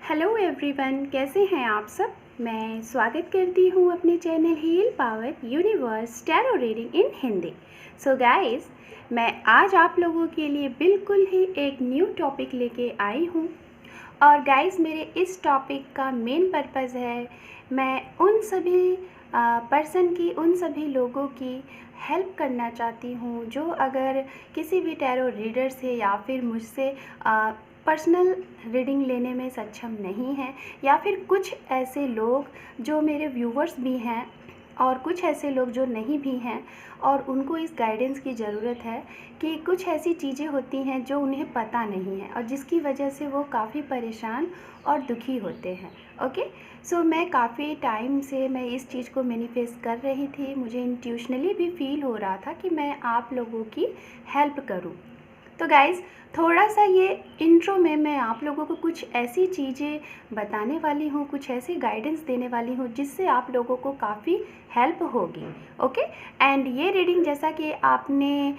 Hello everyone, कैसे हैं आप सब। मैं स्वागत करती हूँ अपने channel heal power universe tarot reading in Hindi. So guys, मैं आज आप लोगों के लिए बिल्कुल ही एक न्यू टॉपिक लेके आई हूँ। और गाइस, मेरे इस टॉपिक का मेन पर्पज़ है मैं उन सभी उन सभी लोगों की हेल्प करना चाहती हूँ जो अगर किसी भी टैरो रीडर से या फिर मुझसे पर्सनल रीडिंग लेने में सक्षम नहीं हैं, या फिर कुछ ऐसे लोग जो मेरे व्यूवर्स भी हैं और कुछ ऐसे लोग जो नहीं भी हैं और उनको इस गाइडेंस की ज़रूरत है कि कुछ ऐसी चीज़ें होती हैं जो उन्हें पता नहीं है और जिसकी वजह से वो काफ़ी परेशान और दुखी होते हैं। ओके, सो मैं काफ़ी टाइम से मैं इस चीज़ को मैनिफेस्ट कर रही थी। मुझे इंट्यूशनली भी फील हो रहा था कि मैं आप लोगों की हेल्प करूं। तो गाइज़, थोड़ा सा ये इंट्रो में मैं आप लोगों को कुछ ऐसी चीज़ें बताने वाली हूँ, कुछ ऐसी गाइडेंस देने वाली हूँ जिससे आप लोगों को काफ़ी हेल्प होगी। ओके, एंड ये रीडिंग जैसा कि आपने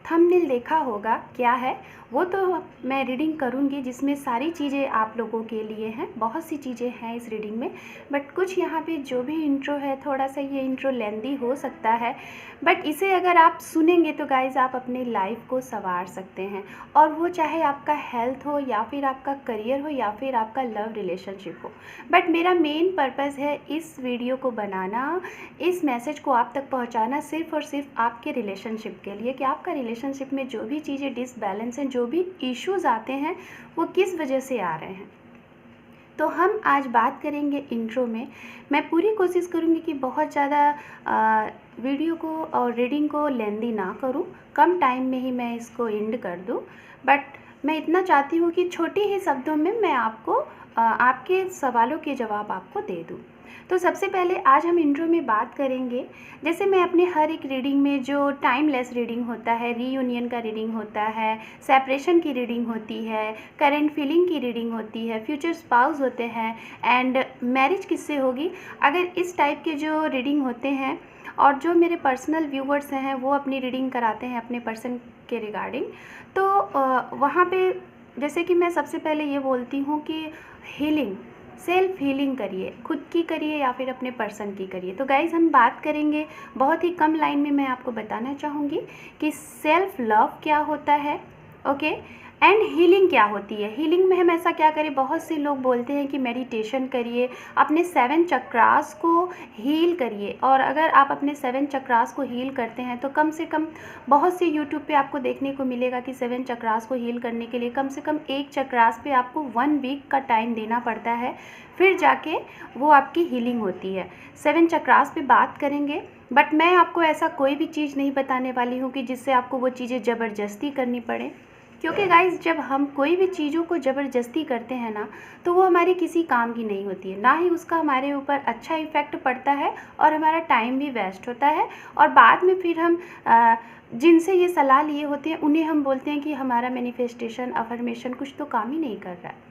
थंबनेल देखा होगा क्या है, वो तो मैं रीडिंग करूँगी जिसमें सारी चीज़ें आप लोगों के लिए हैं। बहुत सी चीज़ें हैं इस रीडिंग में, बट कुछ यहाँ पे जो भी इंट्रो है, थोड़ा सा ये इंट्रो लेंदी हो सकता है, बट इसे अगर आप सुनेंगे तो गाइज़ आप अपने लाइफ को संवार सकते हैं। और वो चाहे आपका हेल्थ हो या फिर आपका करियर हो या फिर आपका लव रिलेशनशिप हो। बट मेरा मेन पर्पज़ है इस वीडियो को बनाना, इस मैसेज को आप तक पहुंचाना सिर्फ़ और सिर्फ आपके रिलेशनशिप के लिए, कि आपका रिलेशनशिप में जो भी चीज़ें डिसबैलेंस हैं, जो भी इश्यूज़ आते हैं, वो किस वजह से आ रहे हैं। तो हम आज बात करेंगे इंट्रो में। मैं पूरी कोशिश करूँगी कि बहुत ज़्यादा वीडियो को और रीडिंग को लेंदी ना करूँ, कम टाइम में ही मैं इसको एंड कर दूँ। बट मैं इतना चाहती हूँ कि छोटे ही शब्दों में मैं आपको आपके सवालों के जवाब आपको दे दूँ। तो सबसे पहले आज हम इंट्रो में बात करेंगे, जैसे मैं अपने हर एक रीडिंग में जो टाइमलेस रीडिंग होता है, रीयूनियन का रीडिंग होता है, सेपरेशन की रीडिंग होती है, करंट फीलिंग की रीडिंग होती है, फ्यूचर स्पाउस होते हैं, एंड मैरिज किससे होगी। अगर इस टाइप के जो रीडिंग होते हैं और जो मेरे पर्सनल व्यूवर्स हैं वो अपनी रीडिंग कराते हैं अपने पर्सन के रिगार्डिंग, तो वहाँ पे जैसे कि मैं सबसे पहले ये बोलती हूँ कि हीलिंग, सेल्फ हीलिंग करिए, खुद की करिए या फिर अपने पर्सन की करिए। तो गाइज़, हम बात करेंगे बहुत ही कम लाइन में, मैं आपको बताना चाहूँगी कि सेल्फ लव क्या होता है, ओके, एंड हीलिंग क्या होती है। हीलिंग में हम ऐसा क्या करें, बहुत से लोग बोलते हैं कि मेडिटेशन करिए, अपने 7 चक्रास को हील करिए। और अगर आप अपने 7 चक्रास को हील करते हैं तो कम से कम, बहुत से यूट्यूब पे आपको देखने को मिलेगा कि 7 चक्रास को हील करने के लिए कम से कम एक चक्रास पे आपको 1 वीक का टाइम देना पड़ता है, फिर जाके वो आपकी हीलिंग होती है। 7 चक्रास पे बात करेंगे, बट मैं आपको ऐसा कोई भी चीज़ नहीं बताने वाली हूँ कि जिससे आपको वो चीज़ें ज़बरदस्ती करनी पड़े, क्योंकि गाइज़, जब हम कोई भी चीज़ों को ज़बरदस्ती करते हैं ना, तो वो हमारी किसी काम की नहीं होती है, ना ही उसका हमारे ऊपर अच्छा इफ़ेक्ट पड़ता है और हमारा टाइम भी वेस्ट होता है। और बाद में फिर हम जिनसे ये सलाह लिए होते हैं उन्हें हम बोलते हैं कि हमारा मैनिफेस्टेशन, अफर्मेशन कुछ तो काम ही नहीं कर रहा है।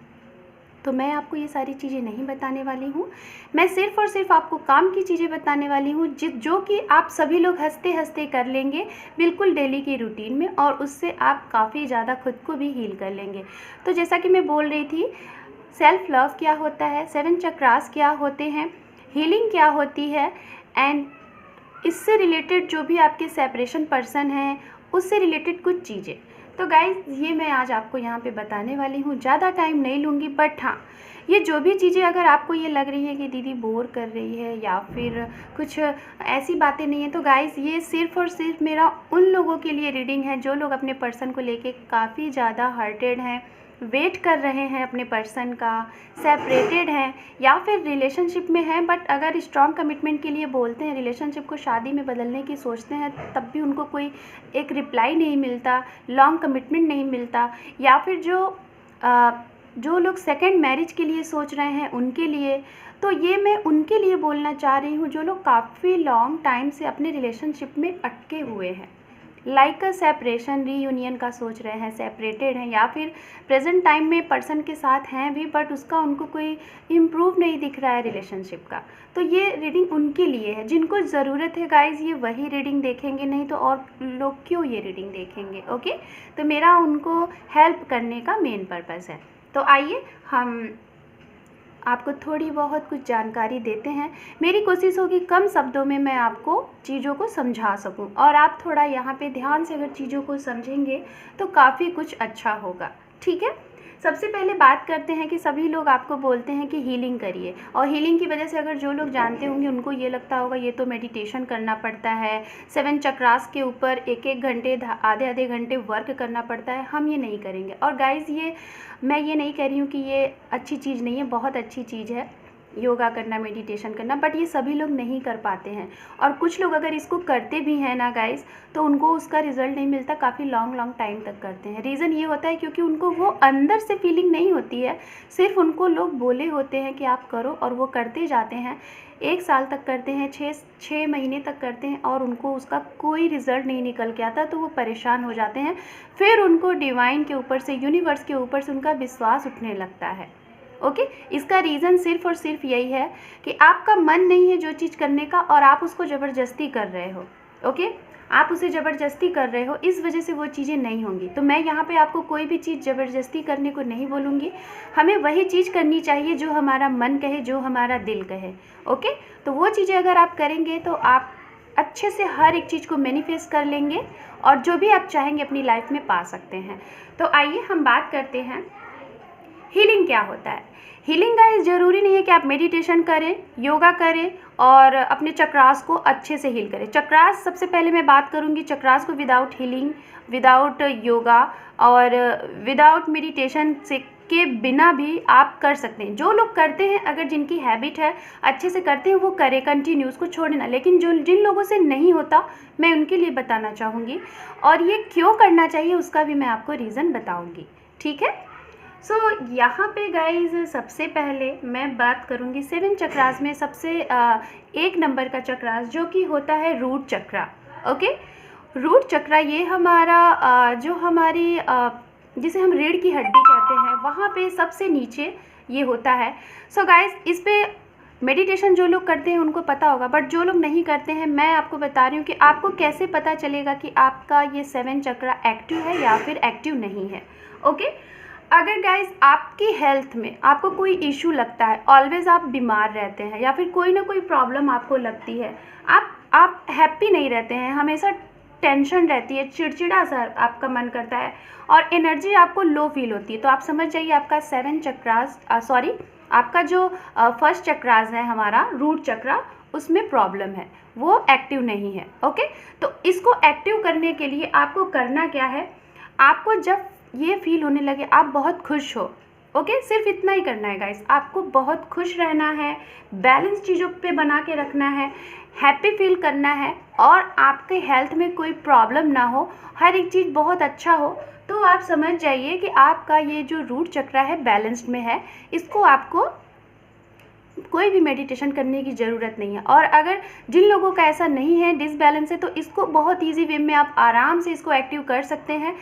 तो मैं आपको ये सारी चीज़ें नहीं बताने वाली हूँ, मैं सिर्फ़ और सिर्फ आपको काम की चीज़ें बताने वाली हूँ जो कि आप सभी लोग हंसते हंसते कर लेंगे बिल्कुल डेली की रूटीन में, और उससे आप काफ़ी ज़्यादा खुद को भी हील कर लेंगे। तो जैसा कि मैं बोल रही थी, सेल्फ लव क्या होता है, 7 चक्रास क्या होते हैं, हीलिंग क्या होती है, एंड इससे रिलेटेड जो भी आपके सेपरेशन पर्सन हैं उससे रिलेटेड कुछ चीज़ें। तो गाइज़, ये मैं आज आपको यहाँ पे बताने वाली हूँ, ज़्यादा टाइम नहीं लूँगी। बट हाँ, ये जो भी चीज़ें अगर आपको ये लग रही है कि दीदी बोर कर रही है या फिर कुछ ऐसी बातें नहीं है, तो गाइज़, ये सिर्फ़ और सिर्फ मेरा उन लोगों के लिए रीडिंग है जो लोग अपने पर्सन को लेके काफ़ी ज़्यादा हर्टेड हैं, वेट कर रहे हैं अपने पर्सन का, सेपरेटेड हैं या फिर रिलेशनशिप में हैं, बट अगर स्ट्रॉन्ग कमिटमेंट के लिए बोलते हैं, रिलेशनशिप को शादी में बदलने की सोचते हैं, तब भी उनको कोई एक रिप्लाई नहीं मिलता, लॉन्ग कमिटमेंट नहीं मिलता, या फिर जो लोग सेकंड मैरिज के लिए सोच रहे हैं उनके लिए। तो ये मैं उनके लिए बोलना चाह रही हूँ जो लोग काफ़ी लॉन्ग टाइम से अपने रिलेशनशिप में अटके हुए हैं, लाइक अ सेपरेशन, रीयूनियन का सोच रहे हैं, सेपरेटेड हैं, या फिर प्रेजेंट टाइम में पर्सन के साथ हैं भी बट उसका उनको कोई इम्प्रूव नहीं दिख रहा है रिलेशनशिप का। तो ये रीडिंग उनके लिए है, जिनको ज़रूरत है गाइज़ ये वही रीडिंग देखेंगे, नहीं तो और लोग क्यों ये रीडिंग देखेंगे। ओके, तो मेरा उनको हेल्प करने का मेन पर्पज़ है। तो आइए हम आपको थोड़ी बहुत कुछ जानकारी देते हैं। मेरी कोशिश होगी कम शब्दों में मैं आपको चीज़ों को समझा सकूं, और आप थोड़ा यहाँ पे ध्यान से अगर चीज़ों को समझेंगे तो काफ़ी कुछ अच्छा होगा। ठीक है, सबसे पहले बात करते हैं कि सभी लोग आपको बोलते हैं कि हीलिंग करिए, और हीलिंग की वजह से अगर जो लोग जानते होंगे उनको ये लगता होगा ये तो मेडिटेशन करना पड़ता है, 7 चक्रास के ऊपर एक एक घंटे आधे आधे घंटे वर्क करना पड़ता है। हम ये नहीं करेंगे। और गाइज़ मैं ये नहीं कह रही हूँ कि ये अच्छी चीज़ नहीं है, बहुत अच्छी चीज़ है योगा करना, मेडिटेशन करना, बट ये सभी लोग नहीं कर पाते हैं। और कुछ लोग अगर इसको करते भी हैं ना गाइस, तो उनको उसका रिज़ल्ट नहीं मिलता, काफ़ी लॉन्ग टाइम तक करते हैं। रीज़न ये होता है क्योंकि उनको वो अंदर से फीलिंग नहीं होती है, सिर्फ उनको लोग बोले होते हैं कि आप करो, और वो करते जाते हैं। 1 साल तक करते हैं, 6 महीने तक करते हैं, और उनको उसका कोई रिज़ल्ट नहीं निकल के आता, तो वो परेशान हो जाते हैं। फिर उनको डिवाइन के ऊपर से, यूनिवर्स के ऊपर से उनका विश्वास उठने लगता है। ओके, इसका रीज़न सिर्फ और सिर्फ यही है कि आपका मन नहीं है जो चीज़ करने का, और आप उसको ज़बरदस्ती कर रहे हो। ओके, आप उसे ज़बरदस्ती कर रहे हो, इस वजह से वो चीज़ें नहीं होंगी। तो मैं यहाँ पे आपको कोई भी चीज़ ज़बरदस्ती करने को नहीं बोलूँगी। हमें वही चीज़ करनी चाहिए जो हमारा मन कहे, जो हमारा दिल कहे। ओके, तो वो चीज़ें अगर आप करेंगे तो आप अच्छे से हर एक चीज़ को मैनिफेस्ट कर लेंगे, और जो भी आप चाहेंगे अपनी लाइफ में पा सकते हैं। तो आइए हम बात करते हैं हीलिंग क्या होता है। हीलिंग गाइस ज़रूरी नहीं है कि आप मेडिटेशन करें, योगा करें और अपने चक्रास को अच्छे से हील करें। चक्रास, सबसे पहले मैं बात करूंगी चक्रास को विदाउट हीलिंग, विदाउट योगा और विदाउट मेडिटेशन से के बिना भी आप कर सकते हैं। जो लोग करते हैं, अगर जिनकी हैबिट है अच्छे से करते हैं, वो करें कंटिन्यू, उसको छोड़े ना। लेकिन जिन लोगों से नहीं होता, मैं उनके लिए बताना चाहूँगी, और ये क्यों करना चाहिए उसका भी मैं आपको रीज़न बताऊँगी। ठीक है, सो यहाँ पे गाइज सबसे पहले मैं बात करूँगी 7 चक्रास में सबसे 1 नंबर का चक्रास, जो कि होता है रूट चक्रा। ओके, रूट चक्रा ये हमारा जो हमारी जिसे हम रीढ़ की हड्डी कहते हैं, वहाँ पे सबसे नीचे ये होता है। सो गाइज इस पे मेडिटेशन जो लोग करते हैं उनको पता होगा, बट जो लोग नहीं करते हैं, मैं आपको बता रही हूँ कि आपको कैसे पता चलेगा कि आपका ये 7 चक्रा एक्टिव है या फिर एक्टिव नहीं है। ओके, अगर गाइज आपकी हेल्थ में आपको कोई इशू लगता है, ऑलवेज आप बीमार रहते हैं, या फिर कोई ना कोई प्रॉब्लम आपको लगती है, आप हैप्पी नहीं रहते हैं, हमेशा टेंशन रहती है, चिड़चिड़ा सा आपका मन करता है, और एनर्जी आपको लो फील होती है, तो आप समझ जाइए आपका 7 चक्रास आपका जो फर्स्ट चक्रास है हमारा रूट चक्रा, उसमें प्रॉब्लम है, वो एक्टिव नहीं है। ओके, तो इसको एक्टिव करने के लिए आपको करना क्या है, आपको जब ये फील होने लगे आप बहुत खुश हो, ओके, सिर्फ इतना ही करना है गाइस, आपको बहुत खुश रहना है, बैलेंस चीज़ों पे बना के रखना है, हैप्पी फील करना है, और आपके हेल्थ में कोई प्रॉब्लम ना हो, हर एक चीज़ बहुत अच्छा हो, तो आप समझ जाइए कि आपका ये जो रूट चक्रा है बैलेंस्ड में है। इसको आपको कोई भी मेडिटेशन करने की ज़रूरत नहीं है। और अगर जिन लोगों का ऐसा नहीं है, डिसबैलेंस है, तो इसको बहुत ईजी वे में आप आराम से इसको एक्टिव कर सकते हैं।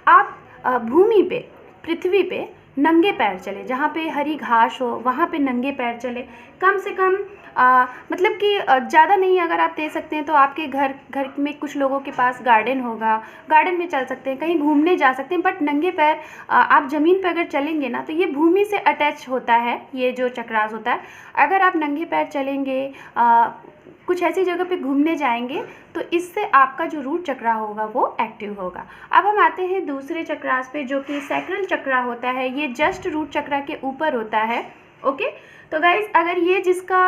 आप भूमि पे, पृथ्वी पे नंगे पैर चले, जहाँ पे हरी घास हो वहाँ पे नंगे पैर चले, कम से कम मतलब कि ज़्यादा नहीं, अगर आप दे सकते हैं तो आपके घर में कुछ लोगों के पास गार्डन होगा, गार्डन में चल सकते हैं, कहीं घूमने जा सकते हैं, बट नंगे पैर आप ज़मीन पर अगर चलेंगे ना, तो ये भूमि से अटैच होता है, ये जो चक्रास होता है। अगर आप नंगे पैर चलेंगे, कुछ ऐसी जगह पे घूमने जाएंगे, तो इससे आपका जो रूट चक्रा होगा वो एक्टिव होगा। अब हम आते हैं दूसरे चक्रास पे, जो कि सैक्रल चक्रा होता है, ये जस्ट रूट चक्रा के ऊपर होता है। ओके, तो गाइज अगर ये जिसका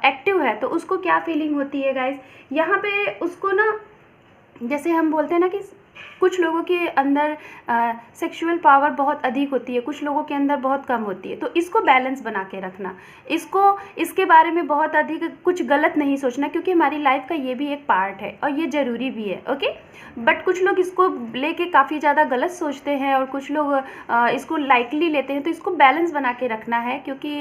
एक्टिव है तो उसको क्या फीलिंग होती है गाइज, यहाँ पे उसको ना, जैसे हम बोलते हैं ना कि कुछ लोगों के अंदर सेक्सुअल पावर बहुत अधिक होती है, कुछ लोगों के अंदर बहुत कम होती है, तो इसको बैलेंस बना के रखना, इसके बारे में बहुत अधिक कुछ गलत नहीं सोचना, क्योंकि हमारी लाइफ का ये भी एक पार्ट है और ये ज़रूरी भी है। ओके, बट कुछ लोग इसको लेके काफ़ी ज़्यादा गलत सोचते हैं और कुछ लोग इसको लाइटली लेते हैं, तो इसको बैलेंस बना के रखना है, क्योंकि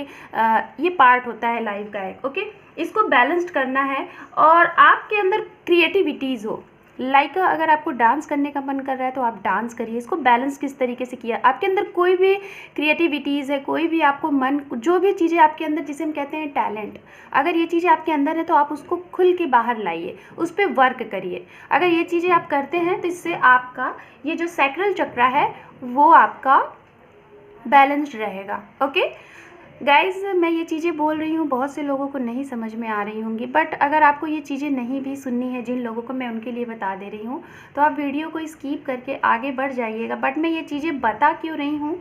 ये पार्ट होता है लाइफ का एक। ओके, इसको बैलेंस्ड करना है, और आपके अंदर क्रिएटिविटीज़ हो, लाइक अगर आपको डांस करने का मन कर रहा है तो आप डांस करिए। इसको बैलेंस किस तरीके से किया, आपके अंदर कोई भी क्रिएटिविटीज़ है, कोई भी आपको मन, जो भी चीज़ें आपके अंदर, जिसे हम कहते हैं टैलेंट, अगर ये चीज़ें आपके अंदर है तो आप उसको खुल के बाहर लाइए, उस पर वर्क करिए। अगर ये चीज़ें आप करते हैं तो इससे आपका ये जो सैक्रल चक्रा है वो आपका बैलेंस्ड रहेगा। ओके गाइज़, मैं ये चीज़ें बोल रही हूँ, बहुत से लोगों को नहीं समझ में आ रही होंगी, बट अगर आपको ये चीज़ें नहीं भी सुननी है, जिन लोगों को मैं उनके लिए बता दे रही हूँ, तो आप वीडियो को स्किप करके आगे बढ़ जाइएगा। बट मैं ये चीज़ें बता क्यों रही हूँ,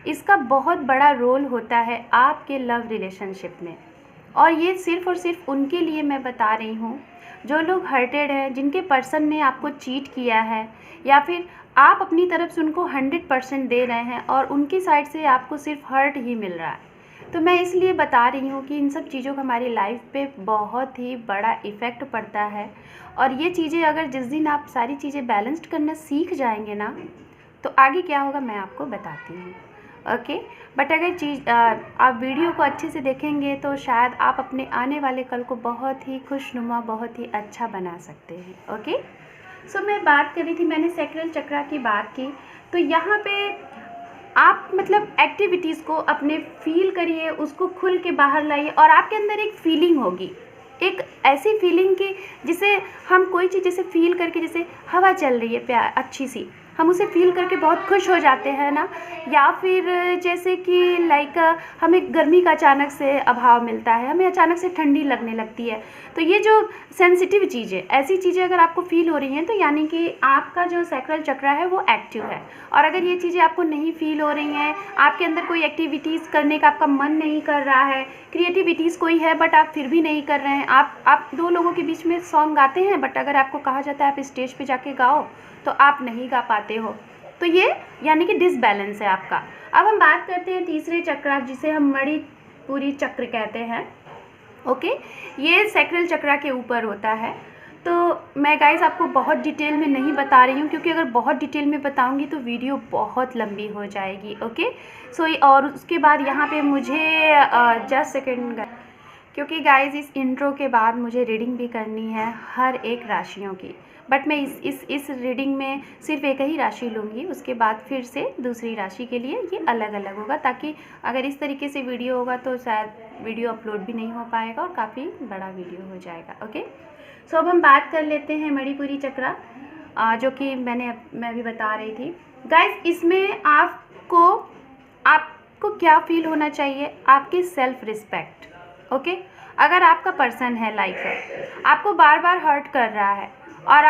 इसका बहुत बड़ा रोल होता है आपके लव रिलेशनशिप में, और ये सिर्फ़ और सिर्फ उनके लिए मैं बता रही हूँ जो लोग हर्टेड हैं, जिनके पर्सन ने आपको चीट किया है, या फिर आप अपनी तरफ से उनको 100% दे रहे हैं और उनकी साइड से आपको सिर्फ हर्ट ही मिल रहा है। तो मैं इसलिए बता रही हूँ कि इन सब चीज़ों का हमारी लाइफ पे बहुत ही बड़ा इफ़ेक्ट पड़ता है, और ये चीज़ें अगर जिस दिन आप सारी चीज़ें बैलेंस्ड करना सीख जाएंगे ना, तो आगे क्या होगा मैं आपको बताती हूँ। ओके, बट अगर आप वीडियो को अच्छे से देखेंगे तो शायद आप अपने आने वाले कल को बहुत ही खुशनुमा, बहुत ही अच्छा बना सकते हैं। ओके, सो मैं बात कर रही थी, मैंने सैक्रल चक्रा की बात की, तो यहाँ पे आप मतलब एक्टिविटीज़ को अपने फील करिए, उसको खुल के बाहर लाइए, और आपके अंदर एक फीलिंग होगी, एक ऐसी फीलिंग की जिसे हम कोई चीज़ जैसे फील करके, जैसे हवा चल रही है प्यार अच्छी सी, हम उसे फील करके बहुत खुश हो जाते हैं ना, या फिर जैसे कि लाइक हमें गर्मी का अचानक से अभाव मिलता है, हमें अचानक से ठंडी लगने लगती है। तो ये जो सेंसिटिव चीज़ें, ऐसी चीज़ें अगर आपको फील हो रही हैं, तो यानी कि आपका जो सैक्रल चक्रा है वो एक्टिव है। और अगर ये चीज़ें आपको नहीं फील हो रही हैं, आपके अंदर कोई एक्टिविटीज़ करने का आपका मन नहीं कर रहा है, क्रिएटिविटीज़ कोई है बट आप फिर भी नहीं कर रहे हैं, आप दो लोगों के बीच में सॉन्ग गाते हैं, बट अगर आपको कहा जाता है आप स्टेज पे जाके गाओ, तो आप नहीं गा पाते हो, तो ये यानी कि डिसबैलेंस है आपका। अब हम बात करते हैं तीसरे चक्र, जिसे हम मणिपुरी चक्र कहते हैं। ओके, ये सैक्रल चक्रा के ऊपर होता है। तो मैं गाइस आपको बहुत डिटेल में नहीं बता रही हूँ, क्योंकि अगर बहुत डिटेल में बताऊँगी तो वीडियो बहुत लंबी हो जाएगी। ओके, सो और उसके बाद यहाँ पे मुझे जस्ट सेकेंड, क्योंकि गाइस इस इंट्रो के बाद मुझे रीडिंग भी करनी है हर एक राशियों की, बट मैं इस रीडिंग में सिर्फ एक ही राशि लूँगी, उसके बाद फिर से दूसरी राशि के लिए ये अलग अलग होगा, ताकि अगर इस तरीके से वीडियो होगा तो शायद वीडियो अपलोड भी नहीं हो पाएगा और काफ़ी बड़ा वीडियो हो जाएगा। ओके, सो अब हम बात कर लेते हैं मणिपुरी चक्रा, जो कि मैं भी बता रही थी गाइस। इसमें आपको क्या फील होना चाहिए, आपकी सेल्फ रिस्पेक्ट। ओके, अगर आपका पर्सन है लाइक है, आपको बार बार हर्ट कर रहा है, और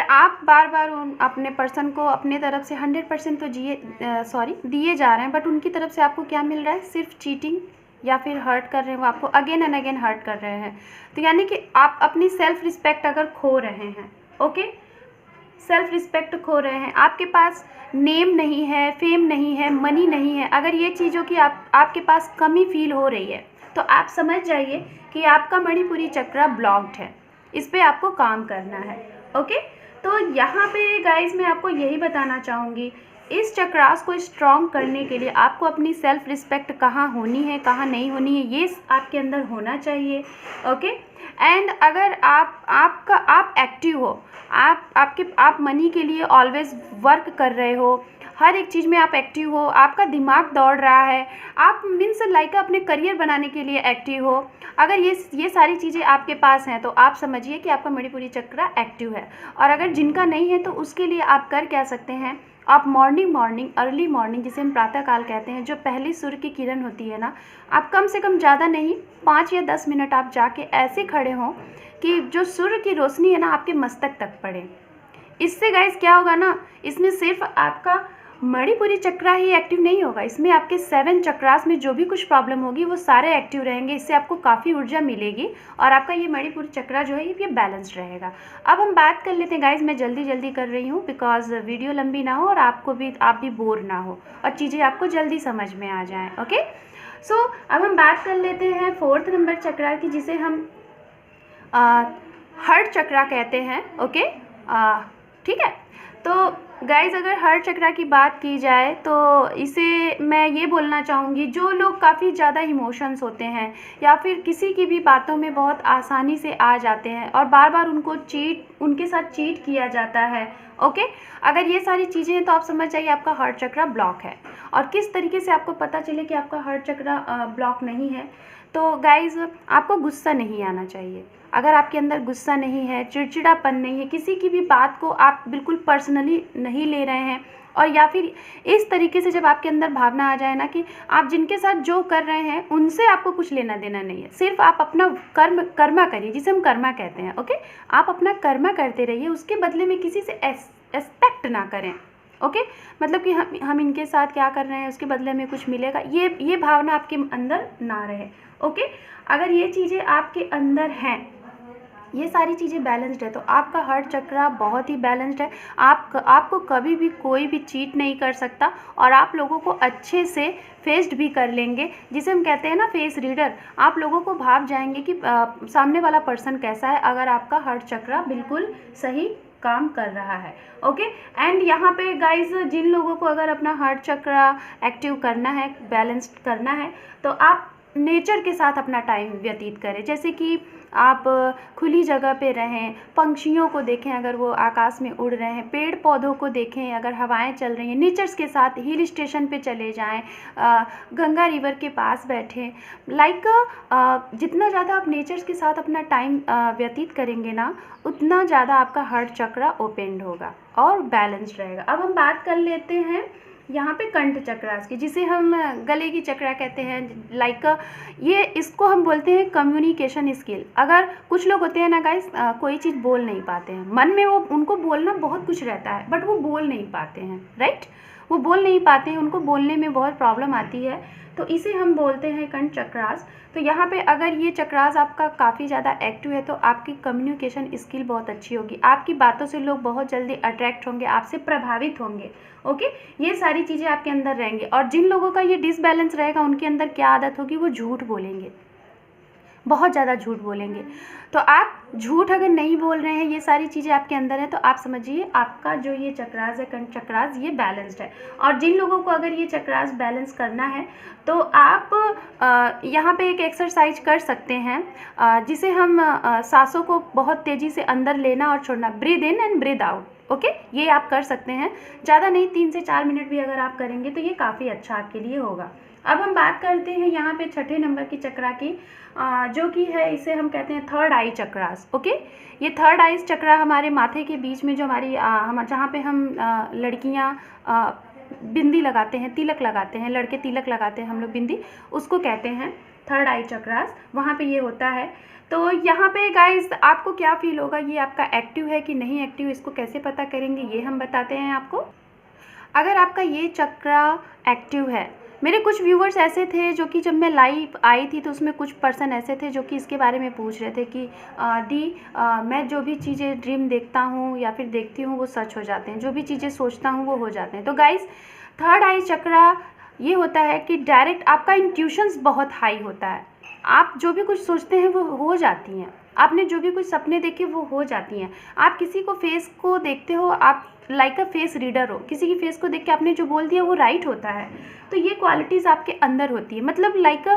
आप बार बार अपने पर्सन को अपने तरफ से 100% तो दिए जा रहे हैं, बट उनकी तरफ से आपको क्या मिल रहा है, सिर्फ चीटिंग, या फिर हर्ट कर रहे हैं, वो आपको अगेन एंड अगेन हर्ट कर रहे हैं। तो यानी कि आप अपनी सेल्फ रिस्पेक्ट अगर खो रहे हैं, ओके, सेल्फ रिस्पेक्ट खो रहे हैं, आपके पास नेम नहीं है, फेम नहीं है, मनी नहीं है, अगर ये चीज़ों की आपके पास कमी फील हो रही है, तो आप समझ जाइए कि आपका मणिपुरी चक्रा ब्लॉक्ड है, इस पर आपको काम करना है। ओके, तो यहाँ पे गाइज मैं आपको यही बताना चाहूँगी, इस चक्रास को स्ट्रॉन्ग करने के लिए आपको अपनी सेल्फ रिस्पेक्ट कहाँ होनी है, कहाँ नहीं होनी है, ये आपके अंदर होना चाहिए। ओके, एंड अगर आप एक्टिव हो, आप मनी के लिए ऑलवेज वर्क कर रहे हो, हर एक चीज़ में आप एक्टिव हो, आपका दिमाग दौड़ रहा है, आप मीन्स लाइक अपने करियर बनाने के लिए एक्टिव हो, अगर ये सारी चीज़ें आपके पास हैं, तो आप समझिए कि आपका मणिपुरी चक्रा एक्टिव है। और अगर जिनका नहीं है, तो उसके लिए आप कर क्या सकते हैं, आप मॉर्निंग अर्ली मॉर्निंग, जिसे हम प्रातःकाल कहते हैं, जो पहली सूर्य की किरण होती है ना, आप कम से कम ज़्यादा नहीं 5 या 10 मिनट आप जाके ऐसे खड़े हों कि जो सूर्य की रोशनी है ना आपके मस्तक तक पड़े। इससे गाइस क्या होगा ना, इसमें सिर्फ आपका मणिपुरी चक्रा ही एक्टिव नहीं होगा, इसमें आपके 7 चक्रास में जो भी कुछ प्रॉब्लम होगी वो सारे एक्टिव रहेंगे, इससे आपको काफ़ी ऊर्जा मिलेगी, और आपका ये मणिपुरी चक्रा जो है ये बैलेंस्ड रहेगा। अब हम बात कर लेते हैं गाइस, मैं जल्दी कर रही हूँ बिकॉज वीडियो लंबी ना हो और आप भी बोर ना हो और चीज़ें आपको जल्दी समझ में आ जाएँ। ओके, सो अब हम बात कर लेते हैं 4th नंबर चक्रा की, जिसे हम हार्ट चक्रा कहते हैं। ओके, ठीक है, तो गाइज अगर हार्ट चक्रा की बात की जाए तो इसे मैं ये बोलना चाहूँगी, जो लोग काफ़ी ज़्यादा इमोशंस होते हैं या फिर किसी की भी बातों में बहुत आसानी से आ जाते हैं और बार बार उनके साथ चीट किया जाता है। ओके, अगर ये सारी चीज़ें हैं तो आप समझ जाइए आपका हार्ट चक्रा ब्लॉक है। और किस तरीके से आपको पता चले कि आपका हार्ट चक्रा ब्लॉक नहीं है, तो गाइज आपको गुस्सा नहीं आना चाहिए। अगर आपके अंदर गुस्सा नहीं है, चिड़चिड़ापन नहीं है, किसी की भी बात को आप बिल्कुल पर्सनली नहीं ले रहे हैं, और या फिर इस तरीके से जब आपके अंदर भावना आ जाए ना कि आप जिनके साथ जो कर रहे हैं उनसे आपको कुछ लेना देना नहीं है, सिर्फ आप अपना कर्मा करिए, जिसे हम कर्मा कहते हैं। ओके, आप अपना कर्मा करते रहिए, उसके बदले में किसी से एक्सपेक्ट ना करें। ओके, मतलब कि हम इनके साथ क्या कर रहे हैं उसके बदले में कुछ मिलेगा, ये भावना आपके अंदर ना रहे। ओके, अगर ये चीज़ें आपके अंदर हैं, ये सारी चीज़ें बैलेंस्ड है, तो आपका हार्ट चक्रा बहुत ही बैलेंस्ड है। आपको कभी भी कोई भी चीट नहीं कर सकता और आप लोगों को अच्छे से फेस्ड भी कर लेंगे, जिसे हम कहते हैं ना फेस रीडर। आप लोगों को भाप जाएंगे कि सामने वाला पर्सन कैसा है, अगर आपका हार्ट चक्रा बिल्कुल सही काम कर रहा है। ओके, एंड यहाँ पे गाइज जिन लोगों को अगर अपना हार्ट चक्रा एक्टिव करना है, बैलेंस्ड करना है, तो आप नेचर के साथ अपना टाइम व्यतीत करें। जैसे कि आप खुली जगह पे रहें, पंछियों को देखें अगर वो आकाश में उड़ रहे हैं, पेड़ पौधों को देखें अगर हवाएं चल रही हैं, नेचर्स के साथ हिल स्टेशन पे चले जाएं, गंगा रिवर के पास बैठें। लाइक जितना ज़्यादा आप नेचर्स के साथ अपना टाइम व्यतीत करेंगे ना, उतना ज़्यादा आपका हार्ट चक्रा ओपन होगा और बैलेंस्ड रहेगा। अब हम बात कर लेते हैं यहाँ पे कंठ चक्रास की, जिसे हम गले की चक्रा कहते हैं। लाइक ये इसको हम बोलते हैं कम्युनिकेशन स्किल। अगर कुछ लोग होते हैं ना गाइस, कोई चीज़ बोल नहीं पाते हैं, मन में वो उनको बोलना बहुत कुछ रहता है बट वो बोल नहीं पाते हैं, राइट, वो बोल नहीं पाते हैं, उनको बोलने में बहुत प्रॉब्लम आती है, तो इसे हम बोलते हैं कंठ चक्रास। तो यहाँ पे अगर ये चक्रास आपका काफ़ी ज़्यादा एक्टिव है तो आपकी कम्युनिकेशन स्किल बहुत अच्छी होगी, आपकी बातों से लोग बहुत जल्दी अट्रैक्ट होंगे, आपसे प्रभावित होंगे। ओके, ये सारी चीज़ें आपके अंदर रहेंगी। और जिन लोगों का ये डिसबैलेंस रहेगा, उनके अंदर क्या आदत होगी, वो झूठ बोलेंगे, बहुत ज़्यादा झूठ बोलेंगे। तो आप झूठ अगर नहीं बोल रहे हैं, ये सारी चीज़ें आपके अंदर हैं, तो आप समझिए आपका जो ये चक्रास है, कंठ चक्रास, ये बैलेंस्ड है। और जिन लोगों को अगर ये चक्रास बैलेंस करना है तो आप यहाँ पे एक एक्सरसाइज कर सकते हैं, जिसे हम सांसों को बहुत तेज़ी से अंदर लेना और छोड़ना, breathe in and breathe out. Okay, ये आप कर सकते हैं, ज़्यादा नहीं, 3 से 4 मिनट भी अगर आप करेंगे तो ये काफ़ी अच्छा आपके लिए होगा। अब हम बात करते हैं यहाँ पे छठे नंबर की चक्रा की, जो कि है, इसे हम कहते हैं थर्ड आई चक्रास। ओके, ये थर्ड आई चक्रा हमारे माथे के बीच में, जो हमारी हम जहाँ पे हम लड़कियाँ बिंदी लगाते हैं, तिलक लगाते हैं, लड़के तिलक लगाते हैं हम लोग बिंदी, उसको कहते हैं थर्ड आई चक्रास, वहाँ पे ये होता है। तो यहाँ पे गाइस आपको क्या फील होगा, ये आपका एक्टिव है कि नहीं एक्टिव, इसको कैसे पता करेंगे, ये हम बताते हैं आपको। अगर आपका ये चक्रा एक्टिव है, मेरे कुछ व्यूवर्स ऐसे थे जो कि जब मैं लाइव आई थी तो उसमें कुछ पर्सन ऐसे थे जो कि इसके बारे में पूछ रहे थे कि मैं जो भी चीज़ें ड्रीम देखता हूँ या फिर देखती हूँ वो सच हो जाते हैं, जो भी चीज़ें सोचता हूँ वो हो जाते हैं। तो गाइस, थर्ड आई चक्रा ये होता है कि डायरेक्ट आपका इंट्यूशंस बहुत हाई होता है, आप जो भी कुछ सोचते हैं वो हो जाती हैं, आपने जो भी कुछ सपने देखे वो हो जाती हैं। आप किसी को फेस को देखते हो, आप लाइक अ फेस रीडर हो, किसी की फेस को देख के आपने जो बोल दिया वो राइट होता है। तो ये क्वालिटीज़ आपके अंदर होती है, मतलब लाइक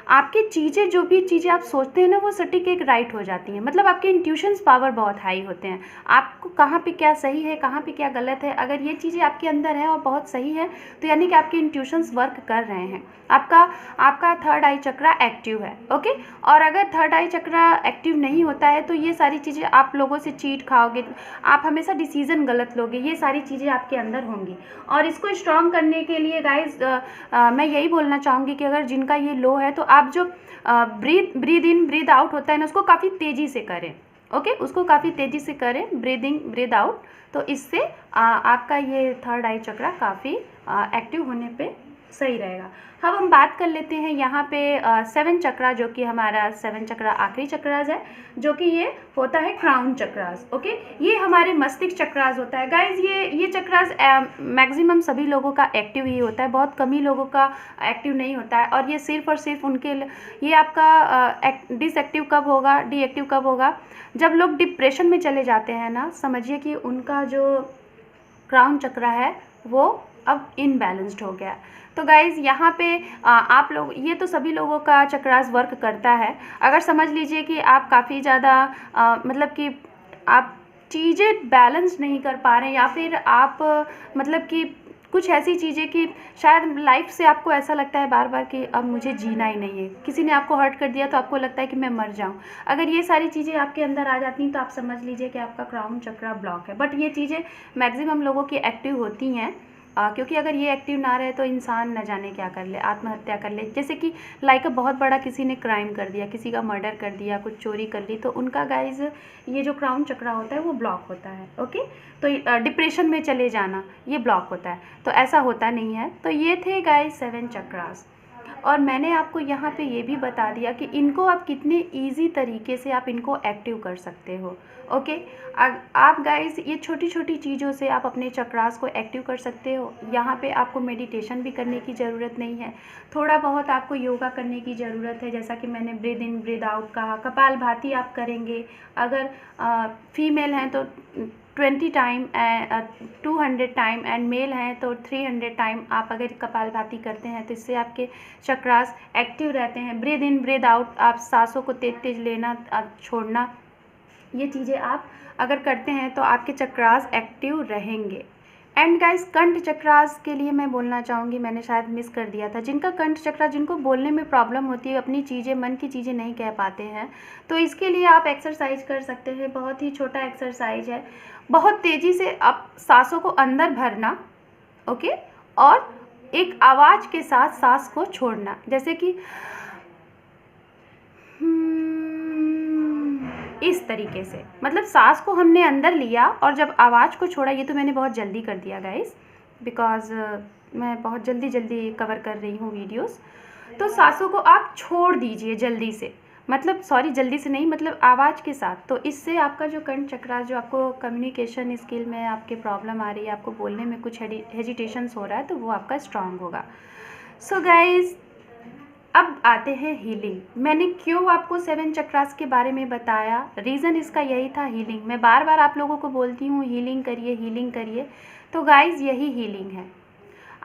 आपकी चीज़ें, जो भी चीज़ें आप सोचते हैं ना, वो सटीक एक राइट हो जाती हैं। मतलब आपके इंट्यूशंस पावर बहुत हाई होते हैं, आपको कहाँ पे क्या सही है, कहाँ पे क्या गलत है, अगर ये चीज़ें आपके अंदर है और बहुत सही है तो यानी कि आपके इंट्यूशंस वर्क कर रहे हैं, आपका थर्ड आई चक्रा एक्टिव है। ओके, और अगर थर्ड आई चक्रा एक्टिव नहीं होता है तो ये सारी चीज़ें, आप लोगों से चीट खाओगे, आप हमेशा डिसीजन गलत लोगे, ये सारी चीज़ें आपके अंदर होंगी। और इसको स्ट्रॉन्ग करने के लिए गाइज मैं यही बोलना चाहूँगी कि अगर जिनका ये लो है तो आप जो ब्रीद इन ब्रीद आउट होता है ना, उसको काफ़ी तेज़ी से करें। ओके, उसको काफ़ी तेज़ी से करें, ब्रीदिंग ब्रीद आउट, तो इससे आपका ये थर्ड आई चक्रा काफ़ी एक्टिव होने पे सही रहेगा। अब हम बात कर लेते हैं यहाँ पे 7 चक्रा, जो कि हमारा 7 चक्रा आखिरी चक्रास है, जो कि ये होता है क्राउन चक्रास। ओके, ये हमारे मस्तिष्क चक्रास होता है गाइज। ये चक्रास मैक्सिमम सभी लोगों का एक्टिव ही होता है, बहुत कम ही लोगों का एक्टिव नहीं होता है। और ये सिर्फ और सिर्फ उनके, ये आपका डिसएक्टिव कब होगा, डीएक्टिव कब होगा, जब लोग डिप्रेशन में चले जाते हैं ना, समझिए कि उनका जो क्राउन चक्रा है वो अब इनबैलेंस्ड हो गया। तो गाइज़ यहाँ पे आप लोग, ये तो सभी लोगों का चक्रास वर्क करता है। अगर समझ लीजिए कि आप काफ़ी ज़्यादा मतलब कि आप चीज़ें बैलेंस नहीं कर पा रहे हैं, या फिर आप मतलब कि कुछ ऐसी चीज़ें कि शायद लाइफ से आपको ऐसा लगता है बार बार कि अब मुझे जीना ही नहीं है, किसी ने आपको हर्ट कर दिया तो आपको लगता है कि मैं मर जाऊं, अगर ये सारी चीज़ें आपके अंदर आ जाती हैं तो आप समझ लीजिए कि आपका क्राउन चक्रा ब्लॉक है। बट ये चीज़ें मैक्सिमम लोगों की एक्टिव होती हैं, क्योंकि अगर ये एक्टिव ना रहे तो इंसान न जाने क्या कर ले, आत्महत्या कर ले। जैसे कि लाइक बहुत बड़ा किसी ने क्राइम कर दिया, किसी का मर्डर कर दिया, कुछ चोरी कर ली, तो उनका गाइज ये जो क्राउन चक्रा होता है वो ब्लॉक होता है। ओके, तो डिप्रेशन में चले जाना ये ब्लॉक होता है, तो ऐसा होता नहीं है। तो ये थे गाइज 7 चक्रास, और मैंने आपको यहाँ पे ये भी बता दिया कि इनको आप कितने इजी तरीके से आप इनको एक्टिव कर सकते हो। ओके, आप गाइस ये छोटी छोटी चीज़ों से आप अपने चक्रास को एक्टिव कर सकते हो। यहाँ पे आपको मेडिटेशन भी करने की ज़रूरत नहीं है, थोड़ा बहुत आपको योगा करने की ज़रूरत है। जैसा कि मैंने ब्रीद इन ब्रीद आउट कहा, कपालभाति आप करेंगे। अगर फीमेल हैं तो 20 टाइम 200 टाइम, एंड मेल हैं तो 300 टाइम आप अगर कपालभाति करते हैं तो इससे आपके चक्रास एक्टिव रहते हैं। ब्रीद इन ब्रीद आउट, आप सांसों को तेज तेज लेना छोड़ना, ये चीज़ें आप अगर करते हैं तो आपके चक्रास एक्टिव रहेंगे। एंड गाइस, कंठ चक्रास के लिए मैं बोलना चाहूँगी, मैंने शायद मिस कर दिया था, जिनका कंठ चक्रा, जिनको बोलने में प्रॉब्लम होती है, अपनी चीज़ें, मन की चीज़ें नहीं कह पाते हैं, तो इसके लिए आप एक्सरसाइज कर सकते हैं। बहुत ही छोटा एक्सरसाइज है, बहुत तेज़ी से आप सांसों को अंदर भरना, ओके, और एक आवाज़ के साथ सांस को छोड़ना। जैसे कि इस तरीके से, मतलब सांस को हमने अंदर लिया और जब आवाज़ को छोड़ा। ये तो मैंने बहुत जल्दी कर दिया गाइस, बिकॉज़ मैं बहुत जल्दी कवर कर रही हूँ वीडियोस। तो सांसों को आप छोड़ दीजिए जल्दी से, मतलब सॉरी जल्दी से नहीं, मतलब आवाज़ के साथ। तो इससे आपका जो कंठ चक्रा, जो आपको कम्युनिकेशन स्किल में आपके प्रॉब्लम आ रही है, आपको बोलने में कुछ हेजिटेशंस हो रहा है, तो वो आपका स्ट्रांग होगा। सो गाइस, अब आते हैं हीलिंग। मैंने क्यों आपको 7 चक्रास के बारे में बताया, रीज़न इसका यही था, हीलिंग। मैं बार बार आप लोगों को बोलती हूँ हीलिंग करिए, हीलिंग करिए, तो गाइस यही हीलिंग है।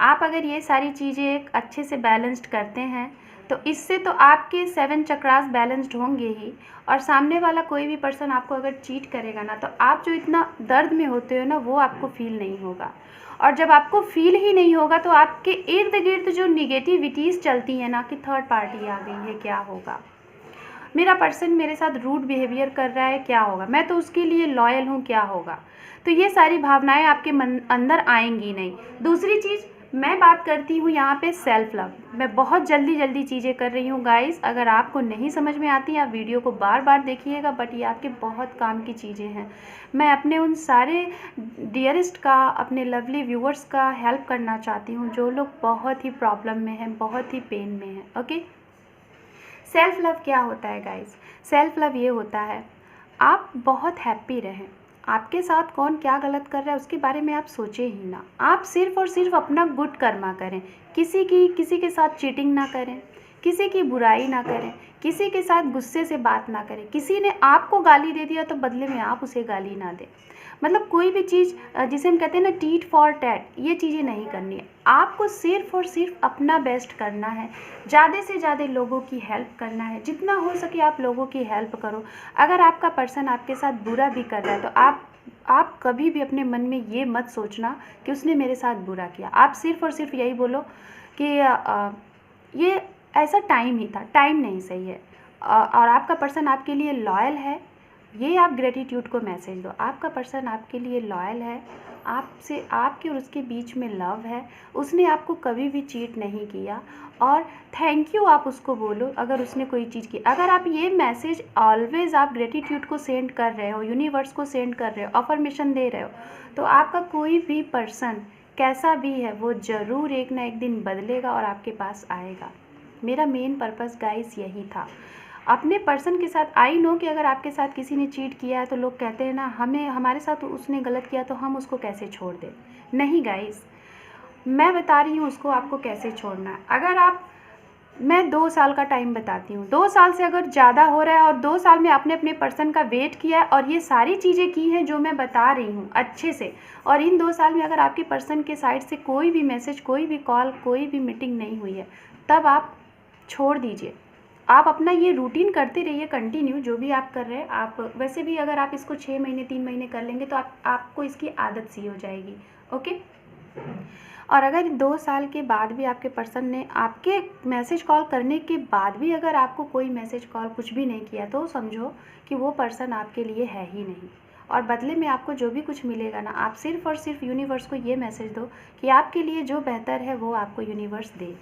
आप अगर ये सारी चीज़ें अच्छे से बैलेंस्ड करते हैं तो इससे तो आपके 7 चक्रास बैलेंस्ड होंगे ही, और सामने वाला कोई भी पर्सन आपको अगर चीट करेगा ना, तो आप जो इतना दर्द में होते हो ना, वो आपको फील नहीं होगा। और जब आपको फील ही नहीं होगा तो आपके इर्द गिर्द जो निगेटिविटीज़ चलती हैं ना, कि थर्ड पार्टी आ गई है, क्या होगा, मेरा पर्सन मेरे साथ रूड बिहेवियर कर रहा है, क्या होगा, मैं तो उसके लिए लॉयल हूँ, क्या होगा, तो ये सारी भावनाएं आपके मन अंदर आएंगी नहीं। दूसरी चीज़ मैं बात करती हूँ यहाँ पे सेल्फ लव। मैं बहुत जल्दी चीज़ें कर रही हूँ गाइस, अगर आपको नहीं समझ में आती आप वीडियो को बार बार देखिएगा, बट ये आपके बहुत काम की चीज़ें हैं। मैं अपने उन सारे डियरेस्ट का, अपने लवली व्यूअर्स का हेल्प करना चाहती हूँ जो लोग बहुत ही प्रॉब्लम में हैं, बहुत ही पेन में हैं। ओके, सेल्फ लव क्या होता है गाइस? सेल्फ लव ये होता है आप बहुत हैप्पी रहें, आपके साथ कौन क्या गलत कर रहा है उसके बारे में आप सोचें ही ना, आप सिर्फ़ और सिर्फ अपना गुड कर्मा करें, किसी के साथ चीटिंग ना करें, किसी की बुराई ना करें, किसी के साथ गुस्से से बात ना करें, किसी ने आपको गाली दे दिया तो बदले में आप उसे गाली ना दें। मतलब कोई भी चीज़ जिसे हम कहते हैं ना टीट फॉर टैट, ये चीज़ें नहीं करनी है। आपको सिर्फ़ और सिर्फ अपना बेस्ट करना है, ज़्यादा से ज़्यादा लोगों की हेल्प करना है, जितना हो सके आप लोगों की हेल्प करो। अगर आपका पर्सन आपके साथ बुरा भी कर रहा है तो आप कभी भी अपने मन में ये मत सोचना कि उसने मेरे साथ बुरा किया। आप सिर्फ़ और सिर्फ यही बोलो कि ये ऐसा टाइम ही था, टाइम नहीं सही है, और आपका पर्सन आपके लिए लॉयल है। ये आप ग्रेटिट्यूड को मैसेज दो, आपका पर्सन आपके लिए लॉयल है, आपसे, आपके और उसके बीच में लव है, उसने आपको कभी भी चीट नहीं किया, और थैंक यू आप उसको बोलो अगर उसने कोई चीज़ की। अगर आप ये मैसेज ऑलवेज़ आप ग्रेटिट्यूड को सेंड कर रहे हो, यूनिवर्स को सेंड कर रहे हो, अफर्मेशन दे रहे हो, तो आपका कोई भी पर्सन कैसा भी है वो ज़रूर एक ना एक दिन बदलेगा और आपके पास आएगा। मेरा मेन पर्पस गाइस यही था, अपने पर्सन के साथ। आई नो कि अगर आपके साथ किसी ने चीट किया है तो लोग कहते हैं ना, हमारे साथ उसने गलत किया तो हम उसको कैसे छोड़ दें। नहीं गाइस, मैं बता रही हूँ उसको आपको कैसे छोड़ना है। अगर मैं 2 साल का टाइम बताती हूँ, 2 साल से अगर ज़्यादा हो रहा है और 2 साल में आपने अपने पर्सन का वेट किया है और ये सारी चीज़ें की हैं जो मैं बता रही हूँ अच्छे से, और इन 2 साल में अगर आपके पर्सन के साइड से कोई भी मैसेज, कोई भी कॉल, कोई भी मीटिंग नहीं हुई है, तब आप छोड़ दीजिए। आप अपना ये रूटीन करते रहिए कंटिन्यू, जो भी आप कर रहे हैं। आप वैसे भी अगर आप इसको 6 महीने 3 महीने कर लेंगे तो आपको इसकी आदत सी हो जाएगी। ओके, और अगर 2 साल के बाद भी आपके पर्सन ने आपके मैसेज कॉल करने के बाद भी अगर आपको कोई मैसेज कॉल कुछ भी नहीं किया, तो समझो कि वो पर्सन आपके लिए है ही नहीं, और बदले में आपको जो भी कुछ मिलेगा ना, आप सिर्फ़ और सिर्फ यूनिवर्स को ये मैसेज दो कि आपके लिए जो बेहतर है वो आपको यूनिवर्स दे,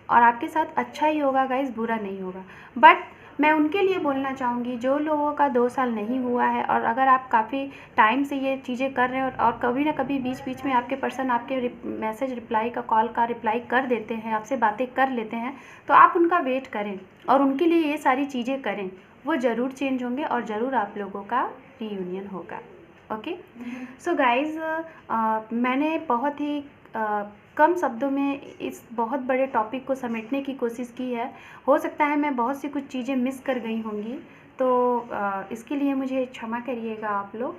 और आपके साथ अच्छा ही होगा गाइस, बुरा नहीं होगा। बट मैं उनके लिए बोलना चाहूँगी जो लोगों का 2 साल नहीं हुआ है, और अगर आप काफ़ी टाइम से ये चीज़ें कर रहे हैं और कभी ना कभी बीच बीच में आपके पर्सन आपके मैसेज रिप्लाई का, कॉल का रिप्लाई कर देते हैं, आपसे बातें कर लेते हैं, तो आप उनका वेट करें और उनके लिए ये सारी चीज़ें करें। वो ज़रूर चेंज होंगे और ज़रूर आप लोगों का रीयूनियन होगा। ओके, सो गाइज़, मैंने बहुत ही कम शब्दों में इस बहुत बड़े टॉपिक को समेटने की कोशिश की है। हो सकता है मैं बहुत सी कुछ चीज़ें मिस कर गई होंगी, तो इसके लिए मुझे क्षमा करिएगा आप लोग,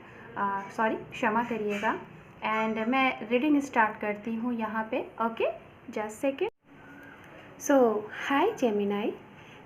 क्षमा करिएगा। एंड मैं रीडिंग स्टार्ट करती हूँ यहाँ पे। Okay, just second. So hi Gemini,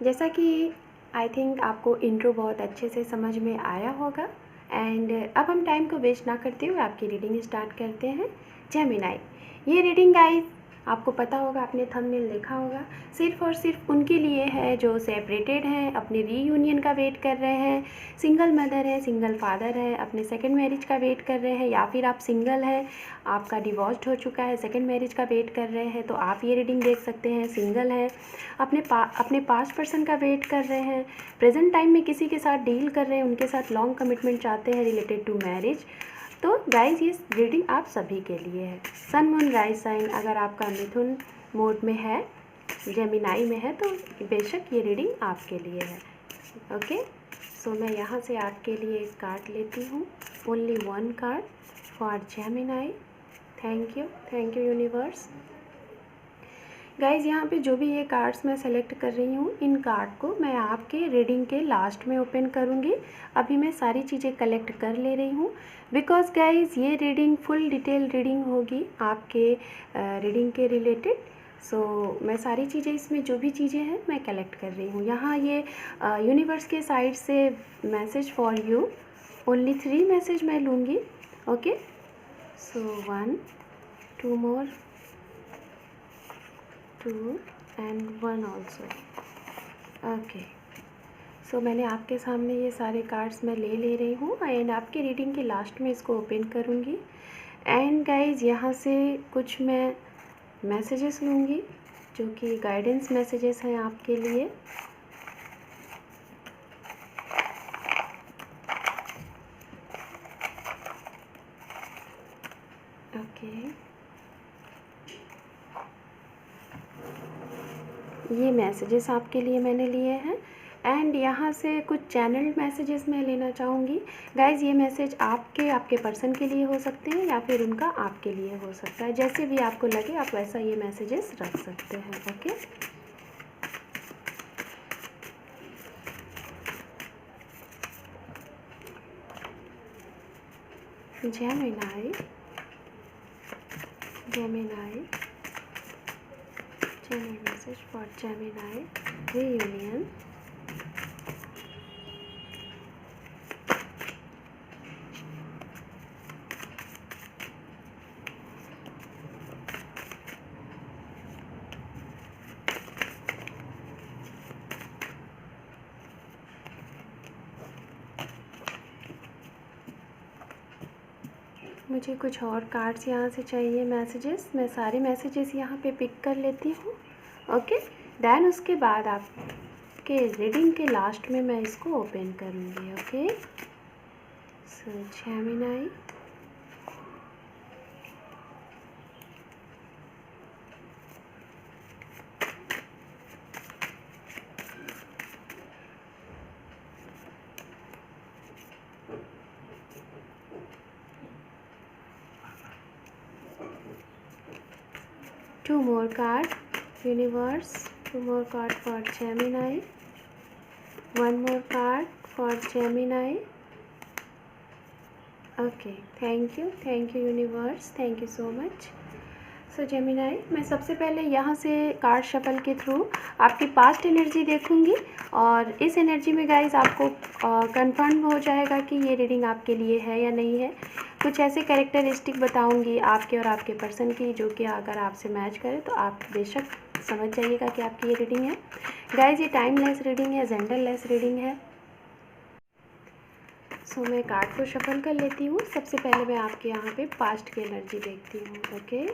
जैसा कि आई थिंक आपको इंट्रो बहुत अच्छे से समझ में आया होगा, एंड अब हम टाइम को वेस्ट ना करते हुए आपकी रीडिंग स्टार्ट करते हैं। जेमिनाई, ये रीडिंग गाइस आपको पता होगा, आपने थंबनेल देखा होगा, सिर्फ़ और सिर्फ उनके लिए है जो सेपरेटेड हैं, अपने रीयूनियन का वेट कर रहे हैं, सिंगल मदर है, सिंगल फादर है, अपने सेकंड मैरिज का वेट कर रहे हैं, या फिर आप सिंगल हैं, आपका डिवोर्स्ड हो चुका है, सेकंड मैरिज का वेट कर रहे हैं, तो आप ये रीडिंग देख सकते हैं। सिंगल है, अपने पास्ट पर्सन का वेट कर रहे हैं, प्रेजेंट टाइम में किसी के साथ डील कर रहे हैं, उनके साथ लॉन्ग कमिटमेंट चाहते हैं रिलेटेड टू मैरिज, तो गाइज ये रीडिंग आप सभी के लिए है। सन मून राइज साइन अगर आपका मिथुन मोड में है, जेमिनाई में है, तो बेशक ये रीडिंग आपके लिए है। ओके, सो मैं यहाँ से आपके लिए एक कार्ड लेती हूँ, only one card for Gemini. Thank you universe. Guys, यहाँ पे जो भी ये कार्ड्स मैं सेलेक्ट कर रही हूँ, इन कार्ड को मैं आपके रीडिंग के लास्ट में ओपन करूँगी। अभी मैं सारी चीज़ें कलेक्ट कर ले रही हूँ, बिकॉज़ गाइज़ ये रीडिंग फुल डिटेल रीडिंग होगी आपके रीडिंग के रिलेटेड। सो मैं सारी चीज़ें, इसमें जो भी चीज़ें हैं मैं कलेक्ट कर रही हूँ। यहाँ ये यूनिवर्स के साइड से message for you, only 3 message मैं लूँगी। Okay, so 1 2 more 2 and 1 also। Okay, so मैंने आपके सामने ये सारे कार्ड्स मैं ले रही हूँ, एंड आपके रीडिंग के लास्ट में इसको ओपन करूँगी। एंड गाइज यहाँ से कुछ मैं मैसेजेस लूँगी जो कि गाइडेंस मैसेजेस हैं आपके लिए। ओके, ये मैसेजेस आपके लिए मैंने लिए हैं, एंड यहाँ से कुछ चैनल्ड मैसेजेस मैं लेना चाहूँगी। गाइज़ ये मैसेज आपके पर्सन के लिए हो सकते हैं, या फिर उनका आपके लिए हो सकता है, जैसे भी आपको लगे आप वैसा ये मैसेजेस रख सकते हैं। Okay, Gemini, channel message for Gemini reunion। मुझे कुछ और कार्ड्स यहाँ से चाहिए, मैसेजेस। मैं सारे मैसेजेस यहाँ पे पिक कर लेती हूँ। ओके, देन उसके बाद आपके रीडिंग के लास्ट में मैं इसको ओपन करूँगी। Okay, so Gemini, two more card universe, 2 more card for Gemini, 1 more card for Gemini। Okay, thank you universe, thank you so much. So Gemini, मैं सबसे पहले यहाँ से कार्ड शफल के थ्रू आपकी पास्ट एनर्जी देखूँगी, और इस एनर्जी में गाइस आपको कंफर्म हो जाएगा कि ये रीडिंग आपके लिए है या नहीं है। कुछ ऐसे कैरेक्टरिस्टिक बताऊँगी आपके और आपके पर्सन की, जो कि अगर आपसे मैच करे तो आप बेशक समझ जाइएगा कि आपकी ये रीडिंग है। गाइस ये टाइमलेस रीडिंग है, जेंडरलेस रीडिंग है। सो मैं कार्ड को शफल कर लेती हूँ। सबसे पहले मैं आपके यहाँ पे पास्ट की एनर्जी देखती हूँ। ओके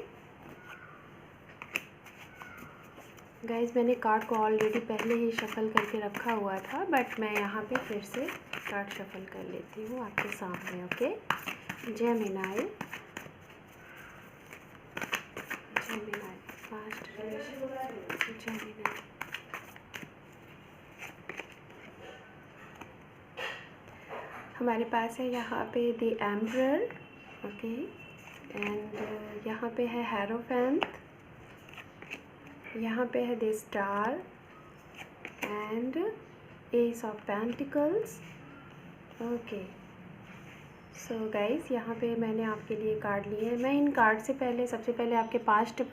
गाइज, मैंने कार्ड को ऑलरेडी पहले ही शफल करके रखा हुआ था, बट मैं यहाँ पे फिर से कार्ड शफल कर लेती हूँ आपके सामने। Okay, Gemini, past, Gemini. हमारे पास है यहाँ पे द एम्परर। ओके, एंड यहाँ पे है हेरोफेंट, यहाँ पे है the star and S of pentacles. Okay, so guys, यहाँ पे मैंने आपके लिए कार्ड लिए हैं। मैं इन कार्ड से पहले सबसे पहले आपके पास्ट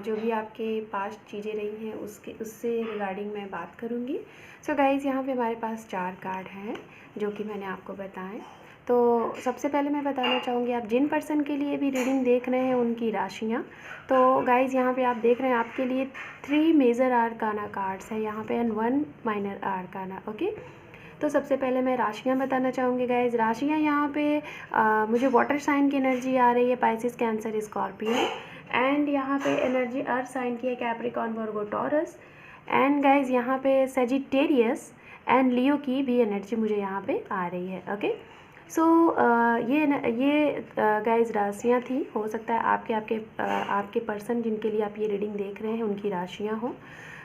जो भी आपके पास्ट चीज़ें रही हैं उससे रिगार्डिंग मैं बात करूँगी। सो गाइज़, यहाँ पे हमारे पास 4 कार्ड हैं जो कि मैंने आपको बताएं। तो सबसे पहले मैं बताना चाहूँगी, आप जिन पर्सन के लिए भी रीडिंग देख रहे हैं उनकी राशियाँ। तो गाइज़, यहाँ पे आप देख रहे हैं आपके लिए 3 मेजर आर्काना कार्ड्स हैं यहाँ पे एंड 1 माइनर आर्काना। ओके, तो सबसे पहले मैं राशियाँ बताना चाहूँगी गाइज़। राशियाँ यहाँ पे मुझे वाटर साइन की एनर्जी आ रही है, पाइसिस, कैंसर, स्कॉर्पियो, एंड यहाँ पे एनर्जी अर्थ साइन की है, Capricorn, Virgo, taurus, and guys यहाँ पे सेजिटेरियस एंड लियो की भी एनर्जी मुझे यहाँ पे आ रही है। ओके, सो ये गाइज़ राशियाँ थी। हो सकता है आपके पर्सन जिनके लिए आप ये रीडिंग देख रहे हैं उनकी राशियाँ हों।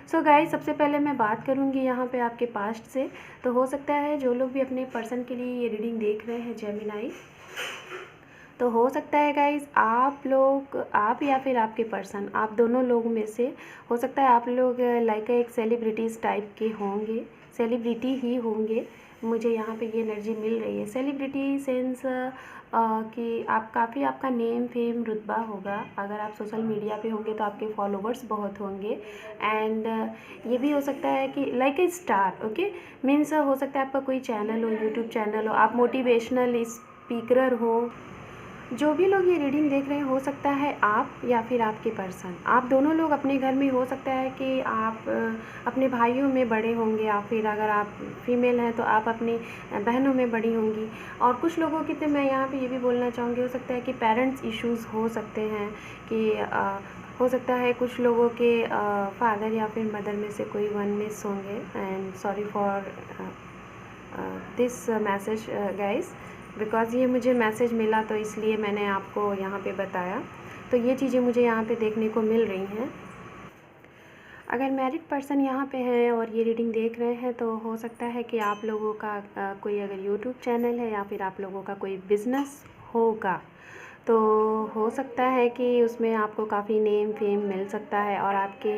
सो गाइज, सबसे पहले मैं बात करूँगी यहाँ पे आपके पास्ट से। तो हो सकता है जो लोग भी अपने पर्सन के लिए ये रीडिंग देख रहे हैं जेमिनी, तो हो सकता है गाइज आप या फिर आपके पर्सन, आप दोनों लोगों में से हो सकता है आप लोग लाइक एक सेलिब्रिटीज़ टाइप के होंगे, सेलिब्रिटी ही होंगे। मुझे यहाँ पे ये एनर्जी मिल रही है सेलिब्रिटी सेंस कि आप काफ़ी आपका नेम फेम रुतबा होगा। अगर आप सोशल मीडिया पे होंगे तो आपके फॉलोवर्स बहुत होंगे, एंड ये भी हो सकता है कि like a star. Okay, means हो सकता है आपका कोई चैनल हो, यूट्यूब चैनल हो, आप मोटिवेशनल स्पीकर हो। जो भी लोग ये रीडिंग देख रहे हैं, हो सकता है आप या फिर आपके पर्सन, आप दोनों लोग अपने घर में, हो सकता है कि आप अपने भाइयों में बड़े होंगे, या फिर अगर आप फीमेल हैं तो आप अपनी बहनों में बड़ी होंगी। और कुछ लोगों की, तो मैं यहाँ पे ये भी बोलना चाहूँगी, हो सकता है कि पेरेंट्स इश्यूज़ हो सकते हैं, कि हो सकता है कुछ लोगों के फादर या फिर मदर में से कोई वन मिस होंगे। And sorry for this message guys, because ये मुझे मैसेज मिला तो इसलिए मैंने आपको यहाँ पे बताया। तो ये चीज़ें मुझे यहाँ पे देखने को मिल रही हैं। अगर मैरिड पर्सन यहाँ पे हैं और ये रीडिंग देख रहे हैं, तो हो सकता है कि आप लोगों का कोई अगर यूट्यूब चैनल है या फिर आप लोगों का कोई बिज़नेस होगा, तो हो सकता है कि उसमें आपको काफ़ी नेम फेम मिल सकता है, और आपके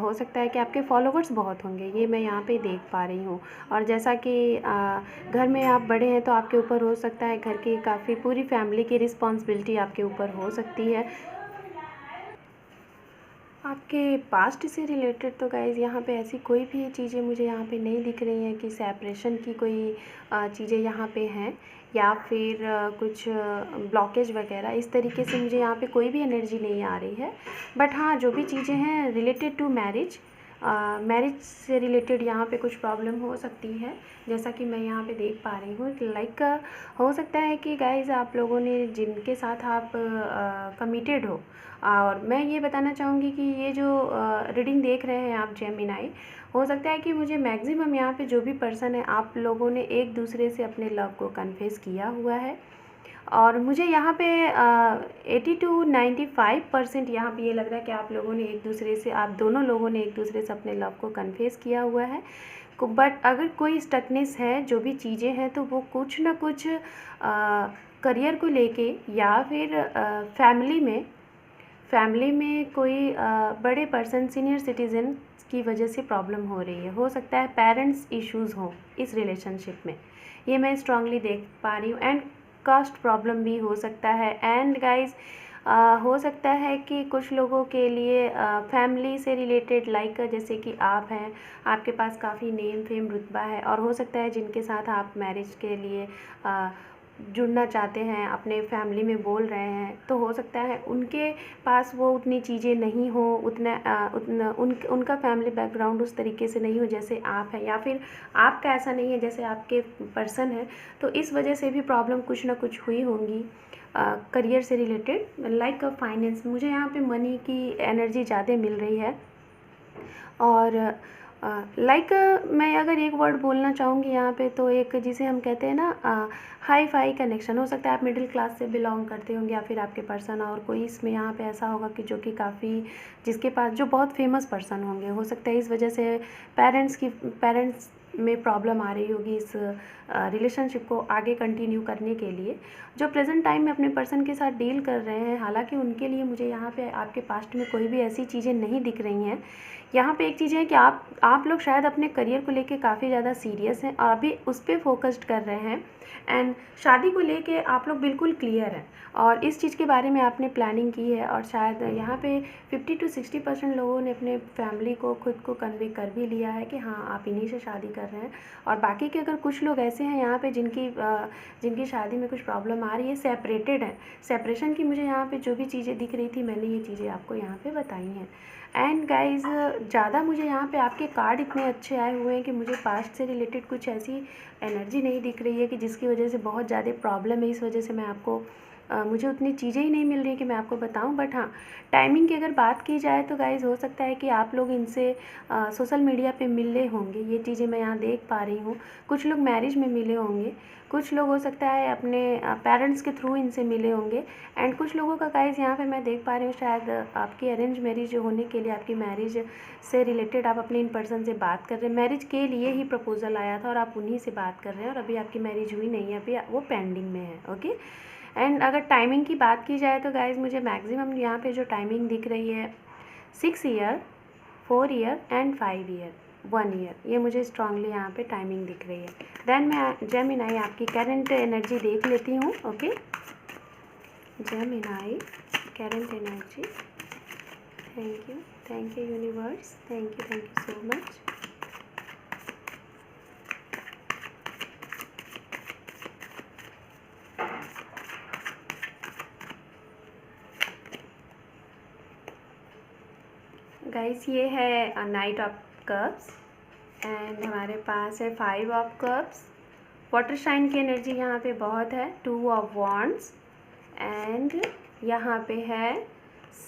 हो सकता है कि आपके फॉलोवर्स बहुत होंगे, ये मैं यहाँ पे देख पा रही हूँ। और जैसा कि घर में आप बड़े हैं तो आपके ऊपर हो सकता है घर की काफ़ी पूरी फैमिली की रिस्पॉन्सिबिलिटी आपके ऊपर हो सकती है। आपके पास्ट से रिलेटेड तो गाइज़ यहाँ पे ऐसी कोई भी चीज़ें मुझे यहाँ पे नहीं दिख रही हैं कि सेपरेशन की कोई चीज़ें यहाँ पे हैं, या फिर कुछ ब्लॉकेज वगैरह इस तरीके से मुझे यहाँ पे कोई भी एनर्जी नहीं आ रही है। बट हाँ, जो भी चीज़ें हैं रिलेटेड टू मैरिज, मैरिज से रिलेटेड यहाँ पे कुछ प्रॉब्लम हो सकती है, जैसा कि मैं यहाँ पे देख पा रही हूँ। लाइक हो सकता है कि गाइज़ आप लोगों ने जिनके साथ आप कमिटेड हो, और मैं ये बताना चाहूँगी कि ये जो रीडिंग देख रहे हैं आप जेमिनी, हो सकता है कि मुझे मैक्सिमम यहाँ पे जो भी पर्सन है, आप लोगों ने एक दूसरे से अपने लव को कन्फेस किया हुआ है। और मुझे यहाँ पे 80 to 95% यहाँ पे ये लग रहा है कि आप लोगों ने एक दूसरे से, आप दोनों लोगों ने एक दूसरे से अपने लव को कन्फेस किया हुआ है। बट अगर कोई स्टकनेस है, जो भी चीज़ें हैं, तो वो कुछ ना कुछ करियर को लेके, या फिर फैमिली में कोई बड़े पर्सन, सीनियर सिटीज़न की वजह से प्रॉब्लम हो रही है। हो सकता है पेरेंट्स इश्यूज़ हों इस रिलेशनशिप में, ये मैं स्ट्रांगली देख पा रही हूँ। एंड कास्ट प्रॉब्लम भी हो सकता है। एंड गाइस, हो सकता है कि कुछ लोगों के लिए फैमिली से रिलेटेड, लाइक जैसे कि आप हैं, आपके पास काफ़ी नेम फेम रुतबा है, और हो सकता है जिनके साथ आप मैरिज के लिए जुड़ना चाहते हैं, अपने फैमिली में बोल रहे हैं, तो हो सकता है उनके पास वो उतनी चीज़ें नहीं हो, उनका फैमिली बैकग्राउंड उस तरीके से नहीं हो जैसे आप हैं, या फिर आपका ऐसा नहीं है जैसे आपके पर्सन है, तो इस वजह से भी प्रॉब्लम कुछ ना कुछ हुई होंगी करियर से रिलेटेड। लाइक फाइनेंस, मुझे यहाँ पे मनी की एनर्जी ज़्यादा मिल रही है। और लाइक मैं अगर एक वर्ड बोलना चाहूँगी यहाँ पे, तो एक जिसे हम कहते हैं ना हाई फाई कनेक्शन। हो सकता है आप मिडिल क्लास से बिलोंग करते होंगे, या फिर आपके पर्सन और कोई इसमें यहाँ पे ऐसा होगा कि जो कि काफ़ी, जिसके पास, जो बहुत फेमस पर्सन होंगे। हो सकता है इस वजह से पेरेंट्स में प्रॉब्लम आ रही होगी इस रिलेशनशिप को आगे कंटिन्यू करने के लिए, जो प्रेजेंट टाइम में अपने पर्सन के साथ डील कर रहे हैं। हालांकि उनके लिए मुझे यहाँ पे आपके पास्ट में कोई भी ऐसी चीज़ें नहीं दिख रही हैं। यहाँ पे एक चीज़ है कि आप लोग शायद अपने करियर को लेके काफ़ी ज़्यादा सीरियस हैं और अभी उस पर फोकस्ड कर रहे हैं, एंड शादी को लेके आप लोग बिल्कुल क्लियर हैं और इस चीज़ के बारे में आपने प्लानिंग की है। और शायद यहाँ पे 50 to 60% लोगों ने अपने फैमिली को, खुद को कन्वे कर भी लिया है कि हाँ आप इन्हीं से शादी कर रहे हैं। और बाकी के अगर कुछ लोग ऐसे हैं यहाँ पे जिनकी शादी में कुछ प्रॉब्लम आ रही है, सेपरेटेड है, सेपरेशन की मुझे यहाँ पे जो भी चीज़ें दिख रही थी, मैंने ये चीज़ें आपको यहाँ पे बताई हैं। एंड गाइज, ज़्यादा मुझे यहाँ पे आपके कार्ड इतने अच्छे आए हुए हैं कि मुझे पास्ट से रिलेटेड कुछ ऐसी एनर्जी नहीं दिख रही है कि जिसकी वजह से बहुत ज़्यादा प्रॉब्लम है। इस वजह से मैं आपको मुझे उतनी चीज़ें ही नहीं मिल रही कि मैं आपको बताऊं। बट हाँ, टाइमिंग की अगर बात की जाए तो गाइज़ हो सकता है कि आप लोग इनसे सोशल मीडिया पे मिले होंगे, ये चीज़ें मैं यहाँ देख पा रही हूँ। कुछ लोग मैरिज में मिले होंगे, कुछ लोग हो सकता है अपने पेरेंट्स के थ्रू इनसे मिले होंगे, एंड कुछ लोगों का गाइज़ यहाँ पे मैं देख पा रही हूँ शायद आपकी अरेंज मैरिज होने के लिए, आपकी मैरिज से रिलेटेड आप अपने इन पर्सन से बात कर रहे हैं। मैरिज के लिए ही प्रपोजल आया था और आप उन्हीं से बात कर रहे हैं, और अभी आपकी मैरिज हुई नहीं है, अभी वो पेंडिंग में है। ओके, एंड अगर टाइमिंग की बात की जाए तो गाइज़ मुझे मैक्सिमम यहाँ पे जो टाइमिंग दिख रही है 6 year, 4 year and 5 year, 1 year, ये मुझे स्ट्रांगली यहाँ पे टाइमिंग दिख रही है। देन मैं जेमिनाई आपकी करंट एनर्जी देख लेती हूँ। Okay, Gemini current energy. Thank you universe, thank you so much. Guys, ये है नाइट ऑफ कप्स, एंड हमारे पास है 5 ऑफ कप्स। वाटर साइन की एनर्जी यहाँ पे बहुत है, 2 ऑफ वॉन्ड्स, एंड यहाँ पे है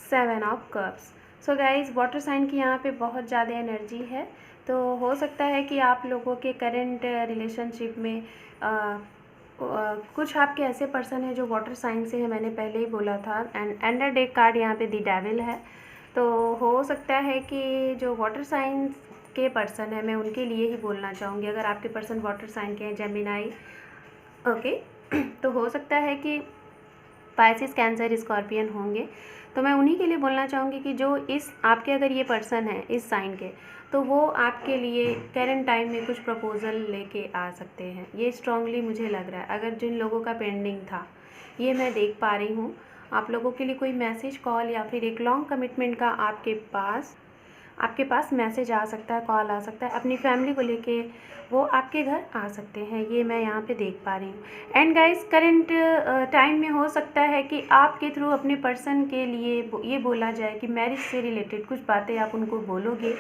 7 of cups. So guys, water sign की यहाँ पे बहुत ज़्यादा एनर्जी है। तो हो सकता है कि आप लोगों के करंट रिलेशनशिप में कुछ आपके ऐसे पर्सन हैं जो वाटर साइन से है, मैंने पहले ही बोला था। एंड अंडर डेक कार्ड यहाँ पे द डेविल है। तो हो सकता है कि जो वाटर साइन के पर्सन है, मैं उनके लिए ही बोलना चाहूँगी। अगर आपके पर्सन वाटर साइन के हैं, जेमिनाई, ओके, तो हो सकता है कि पाइसिस, कैंसर, स्कॉर्पियन होंगे। तो मैं उन्हीं के लिए बोलना चाहूँगी कि जो इस आपके, अगर ये पर्सन है इस साइन के, तो वो आपके लिए करंट टाइम में कुछ प्रपोजल लेके आ सकते हैं। ये स्ट्रांगली मुझे लग रहा है। अगर जिन लोगों का पेंडिंग था, ये मैं देख पा रही हूँ, आप लोगों के लिए कोई मैसेज, कॉल या फिर एक लॉन्ग कमिटमेंट का आपके पास मैसेज आ सकता है, कॉल आ सकता है। अपनी फैमिली को लेके वो आपके घर आ सकते हैं, ये मैं यहाँ पे देख पा रही हूँ। एंड गाइस, करंट टाइम में हो सकता है कि आपके थ्रू अपने पर्सन के लिए ये बोला जाए कि मैरिज से रिलेटेड कुछ बातें आप उनको बोलोगे,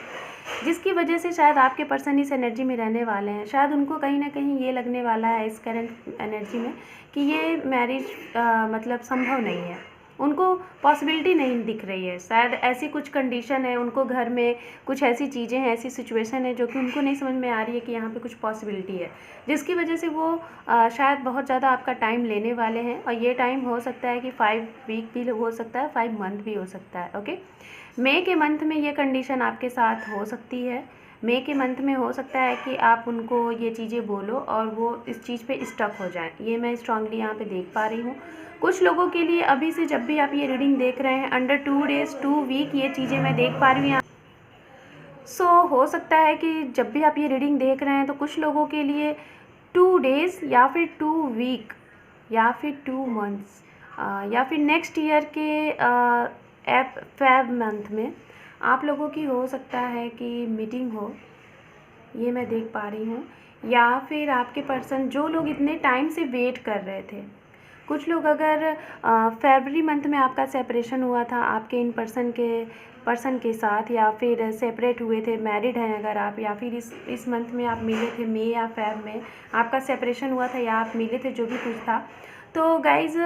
जिसकी वजह से शायद आपके पर्सन इस एनर्जी में रहने वाले हैं। शायद उनको कहीं ना कहीं ये लगने वाला है इस करंट एनर्जी में कि ये मैरिज मतलब संभव नहीं है, उनको पॉसिबिलिटी नहीं दिख रही है। शायद ऐसी कुछ कंडीशन है, उनको घर में कुछ ऐसी चीज़ें हैं, ऐसी सिचुएशन है जो कि उनको नहीं समझ में आ रही है कि यहाँ पे कुछ पॉसिबिलिटी है, जिसकी वजह से वो शायद बहुत ज़्यादा आपका टाइम लेने वाले हैं। और ये टाइम हो सकता है कि 5 वीक भी हो सकता है, 5 मंथ भी हो सकता है। ओके, मई के मंथ में ये कंडीशन आपके साथ हो सकती है। मई के मंथ में हो सकता है कि आप उनको ये चीज़ें बोलो और वो इस चीज़ पे स्टक हो जाएं, ये मैं स्ट्रांगली यहाँ पे देख पा रही हूँ। कुछ लोगों के लिए अभी से जब भी आप ये रीडिंग देख रहे हैं, अंडर 2 डेज़ 2 वीक, ये चीज़ें मैं देख पा रही हूँ। सो हो सकता है कि जब भी आप ये रीडिंग देख रहे हैं तो कुछ लोगों के लिए 2 डेज़ या फिर 2 वीक या फिर 2 मंथ्स या फिर नेक्स्ट ईयर के फेब मंथ में आप लोगों की हो सकता है कि मीटिंग हो, ये मैं देख पा रही हूँ। या फिर आपके पर्सन, जो लोग इतने टाइम से वेट कर रहे थे, कुछ लोग अगर फरवरी मंथ में आपका सेपरेशन हुआ था आपके इन पर्सन के साथ, या फिर सेपरेट हुए थे, मैरिड हैं अगर आप, या फिर इस मंथ में आप मिले थे, मई या फेब में आपका सेपरेशन हुआ था या आप मिले थे, जो भी कुछ था। तो गाइज़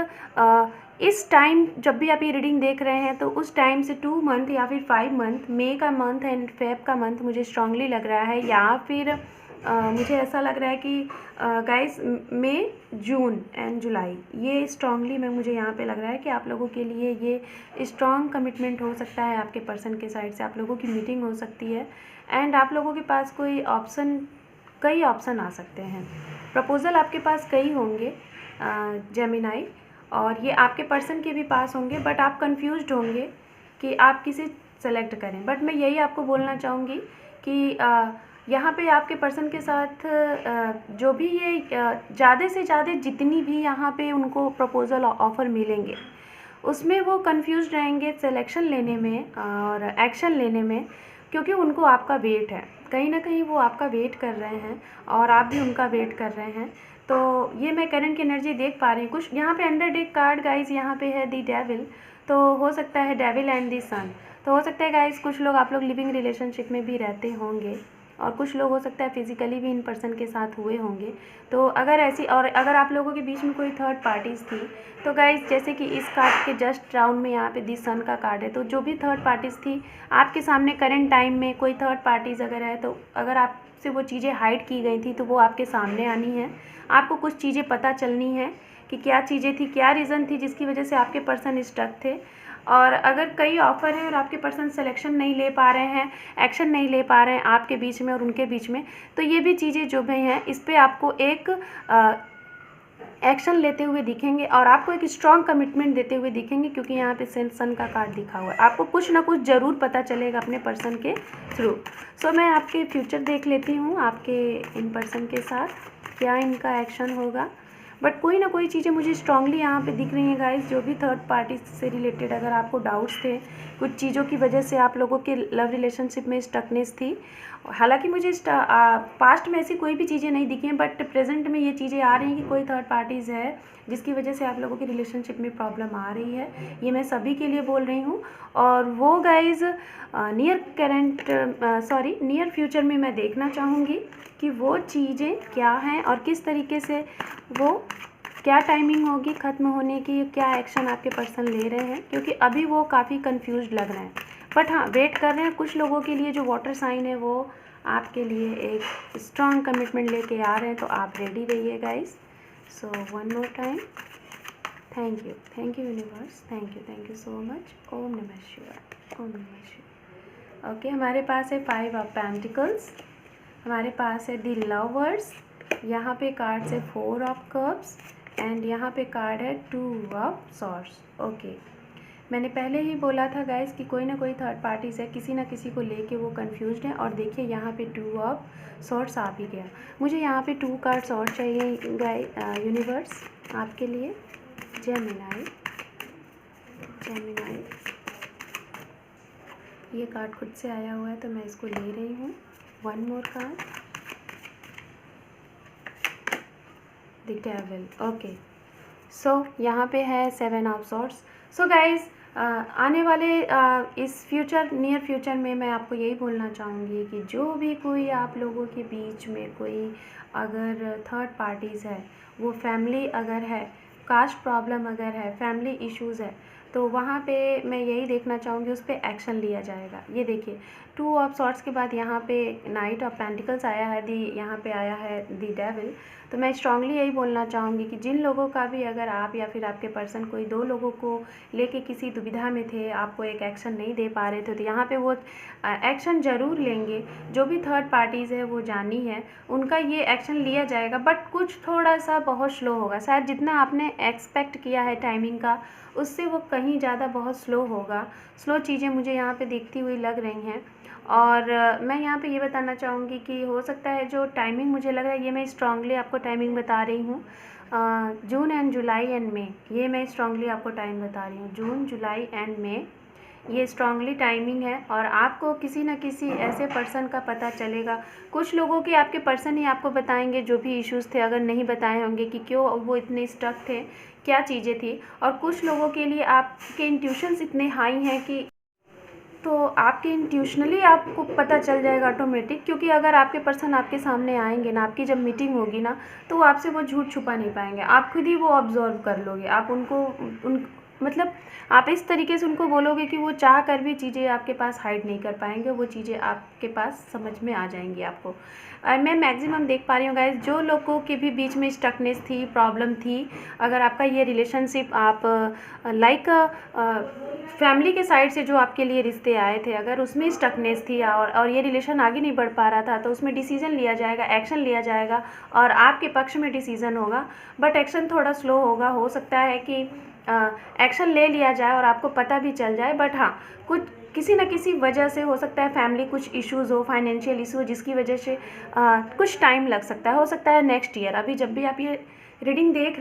इस टाइम जब भी आप ये रीडिंग देख रहे हैं तो उस टाइम से 2 मंथ या फिर 5 मंथ, मई का मंथ एंड फेब का मंथ मुझे स्ट्रांगली लग रहा है, या फिर मुझे ऐसा लग रहा है कि गाइस मई, जून एंड जुलाई, ये स्ट्रांगली में मुझे यहाँ पे लग रहा है कि आप लोगों के लिए ये स्ट्रॉन्ग कमिटमेंट हो सकता है। आपके पर्सन के साइड से आप लोगों की मीटिंग हो सकती है एंड आप लोगों के पास कई ऑप्शन आ सकते हैं। प्रपोज़ल आपके पास कई होंगे जेमिनाई, और ये आपके पर्सन के भी पास होंगे, बट आप कंफ्यूज्ड होंगे कि आप किसे सेलेक्ट करें। बट मैं यही आपको बोलना चाहूँगी कि यहाँ पे आपके पर्सन के साथ जो भी ये ज़्यादा से ज़्यादा जितनी भी यहाँ पे उनको प्रपोज़ल ऑफ़र मिलेंगे, उसमें वो कंफ्यूज रहेंगे सिलेक्शन लेने में और एक्शन लेने में, क्योंकि उनको आपका वेट है, कहीं ना कहीं वो आपका वेट कर रहे हैं और आप भी उनका वेट कर रहे हैं। तो ये मैं करंट की एनर्जी देख पा रही हूँ। कुछ यहाँ पे अंडर डेक कार्ड गाइज यहाँ पे है दी डेविल, तो हो सकता है डेविल एंड दी सन, तो हो सकता है गाइज कुछ लोग आप लोग लिविंग रिलेशनशिप में भी रहते होंगे और कुछ लोग हो सकता है फिजिकली भी इन पर्सन के साथ हुए होंगे। तो अगर आप लोगों के बीच में कोई थर्ड पार्टीज़ थी, तो गाइज जैसे कि इस कार्ड के जस्ट राउंड में यहाँ पे दी सन का कार्ड है, तो जो भी थर्ड पार्टीज़ थी आपके सामने करंट टाइम में कोई थर्ड पार्टीज़ अगर है, तो अगर आपसे वो चीज़ें हाइड की गई थी तो वो आपके सामने आनी है। आपको कुछ चीज़ें पता चलनी है कि क्या चीज़ें थी, क्या रीज़न थी जिसकी वजह से आपके पर्सन स्टक थे। और अगर कई ऑफ़र हैं और आपके पर्सन सिलेक्शन नहीं ले पा रहे हैं, एक्शन नहीं ले पा रहे हैं आपके बीच में और उनके बीच में, तो ये भी चीज़ें जो भी हैं इस पर आपको एक एक्शन लेते हुए दिखेंगे और आपको एक स्ट्रॉन्ग कमिटमेंट देते हुए दिखेंगे, क्योंकि यहाँ पे सन का कार्ड दिखा हुआ है। आपको कुछ ना कुछ ज़रूर पता चलेगा अपने पर्सन के थ्रू। सो मैं आपके फ्यूचर देख लेती हूँ, आपके इन पर्सन के साथ क्या इनका एक्शन होगा। बट कोई ना कोई चीज़ें मुझे स्ट्रांगली यहाँ पे दिख रही हैं गाइस, जो भी थर्ड पार्टी से रिलेटेड अगर आपको डाउट्स थे, कुछ चीज़ों की वजह से आप लोगों के लव रिलेशनशिप में स्टकनेस थी। हालांकि मुझे पास्ट में ऐसी कोई भी चीज़ें नहीं दिखी हैं, बट प्रेजेंट में ये चीज़ें आ रही हैं कि कोई थर्ड पार्टीज़ है जिसकी वजह से आप लोगों की रिलेशनशिप में प्रॉब्लम आ रही है। ये मैं सभी के लिए बोल रही हूँ। और वो गाइज नियर फ्यूचर में मैं देखना चाहूँगी कि वो चीज़ें क्या हैं और किस तरीके से वो, क्या टाइमिंग होगी ख़त्म होने की, क्या एक्शन आपके पर्सन ले रहे हैं, क्योंकि अभी वो काफ़ी कंफ्यूज लग रहे हैं। बट हाँ, वेट कर रहे हैं। कुछ लोगों के लिए जो वाटर साइन है वो आपके लिए एक स्ट्रॉन्ग कमिटमेंट लेके आ रहे हैं, तो आप रेडी रहिए guys. So one more time, thank you universe, thank you so much. ओम नमः शिवाय, ओम नमः शिवाय। ओके, हमारे पास है 5 ऑफ पेंटिकल्स, हमारे पास है दी लवर्स, यहाँ पे कार्ड है 4 ऑफ कप्स एंड यहाँ पे कार्ड है 2 ऑफ सॉर्ड्स। ओके, मैंने पहले ही बोला था गाइस कि कोई ना कोई थर्ड पार्टीज़ है, किसी ना किसी को लेके वो कंफ्यूज्ड है। और देखिए यहाँ पे 2 ऑफ सॉर्ड्स आ भी गया। मुझे यहाँ पे 2 कार्ड्स और चाहिए यूनिवर्स आपके लिए। जेमिनाई, ये कार्ड खुद से आया हुआ है तो मैं इसको ले रही हूँ। One more card, the devil. Okay, so यहाँ पे है 7 ऑफ सॉर्ड्स। सो गाइज, आने वाले इस नियर फ्यूचर में मैं आपको यही बोलना चाहूँगी कि जो भी कोई आप लोगों के बीच में कोई अगर थर्ड पार्टीज़ है, वो फैमिली अगर है, कास्ट प्रॉब्लम अगर है, फैमिली इश्यूज़ है, तो वहाँ पे मैं यही देखना चाहूँगी उस पर एक्शन लिया जाएगा। ये देखिए 2 ऑफ सॉर्ड्स के बाद यहाँ पे नाइट ऑफ पेंटिकल्स आया है, यहाँ पे आया है दी डेविल। तो मैं स्ट्रांगली यही बोलना चाहूँगी कि जिन लोगों का भी, अगर आप या फिर आपके पर्सन कोई 2 लोगों को लेके किसी दुविधा में थे, आपको एक एक्शन नहीं दे पा रहे थे, तो यहाँ पे वो एक्शन ज़रूर लेंगे। जो भी थर्ड पार्टीज़ है वो जानी है, उनका ये एक्शन लिया जाएगा, बट कुछ थोड़ा सा बहुत स्लो होगा। शायद जितना आपने एक्सपेक्ट किया है टाइमिंग का, उससे वो कहीं ज़्यादा बहुत स्लो होगा। स्लो चीज़ें मुझे यहाँ पे दिखती हुई लग रही हैं। और मैं यहाँ पे ये बताना चाहूँगी कि हो सकता है जो टाइमिंग मुझे लग रहा है, ये मैं स्ट्रांगली आपको टाइमिंग बता रही हूँ, जून एंड जुलाई एंड मई, ये मैं स्ट्रांगली आपको टाइम बता रही हूँ, जून, जुलाई एंड मई, ये स्ट्रांगली टाइमिंग है और आपको किसी न किसी ऐसे पर्सन का पता चलेगा। कुछ लोगों के आपके पर्सन ही आपको बताएंगे जो भी इश्यूज़ थे, अगर नहीं बताए होंगे कि क्यों वो इतने स्टक थे, क्या चीज़ें थी। और कुछ लोगों के लिए आपके इंट्यूशंस इतने हाई हैं कि तो आपके इंट्यूशनली आपको पता चल जाएगा ऑटोमेटिक, क्योंकि अगर आपके पर्सन आपके सामने आएंगे ना, आपकी जब मीटिंग होगी ना, तो वो आपसे वो झूठ छुपा नहीं पाएंगे। आप खुद ही वो ऑब्जर्व कर लोगे। आप उनको मतलब आप इस तरीके से उनको बोलोगे कि वो चाह कर भी चीज़ें आपके पास हाइड नहीं कर पाएंगे, वो चीज़ें आपके पास समझ में आ जाएंगी आपको। और मैं मैक्सिमम देख पा रही हूँ गाइस, जो लोगों के भी बीच में स्टकनेस थी, प्रॉब्लम थी, अगर आपका ये रिलेशनशिप आप लाइक फैमिली के साइड से जो आपके लिए रिश्ते आए थे, अगर उसमें स्टकनेस थी और ये रिलेशन आगे नहीं बढ़ पा रहा था, तो उसमें डिसीजन लिया जाएगा, एक्शन लिया जाएगा और आपके पक्ष में डिसीजन होगा। बट एक्शन थोड़ा स्लो होगा, हो सकता है कि एक्शन ले लिया जाए और आपको पता भी चल जाए, बट हाँ कुछ किसी न किसी वजह से हो सकता है, फैमिली कुछ इश्यूज़ हो, फाइनेंशियल इशू हो, जिसकी वजह से कुछ टाइम लग सकता है। हो सकता है नेक्स्ट ईयर, अभी जब भी आप ये रीडिंग देख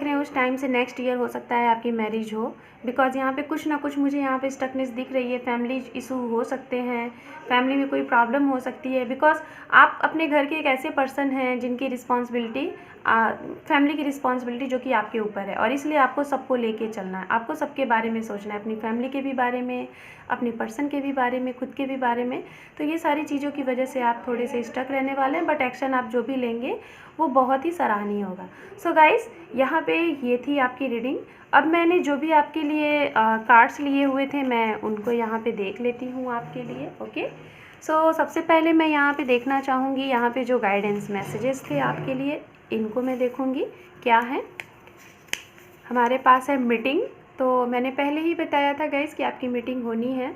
रहे हैं उस टाइम से नेक्स्ट ईयर हो सकता है आपकी मैरिज हो। बिकॉज़ यहाँ पे कुछ ना कुछ मुझे यहाँ पे स्टकनेस दिख रही है, फैमिली इशू हो सकते हैं, फैमिली में कोई प्रॉब्लम हो सकती है। बिकॉज़ आप अपने घर के एक ऐसे पर्सन हैं जिनकी रिस्पॉन्सिबिलिटी फैमिली की रिस्पॉन्सिबिलिटी जो कि आपके ऊपर है, और इसलिए आपको सबको लेके चलना है, आपको सबके बारे में सोचना है, अपनी फैमिली के भी बारे में, अपनी पर्सन के भी बारे में, खुद के भी बारे में। तो ये सारी चीज़ों की वजह से आप थोड़े से स्टक रहने वाले हैं, बट एक्शन आप जो भी लेंगे वो बहुत ही सराहनीय होगा। सो गाइस, यहाँ पे ये थी आपकी रीडिंग। अब मैंने जो भी आपके लिए कार्ड्स लिए हुए थे, मैं उनको यहाँ पे देख लेती हूँ आपके लिए। ओके, सो सबसे पहले मैं यहाँ पे देखना चाहूँगी, यहाँ पे जो गाइडेंस मैसेजेस थे आपके लिए, इनको मैं देखूँगी क्या है। हमारे पास है मीटिंग, तो मैंने पहले ही बताया था गाइस कि आपकी मीटिंग होनी है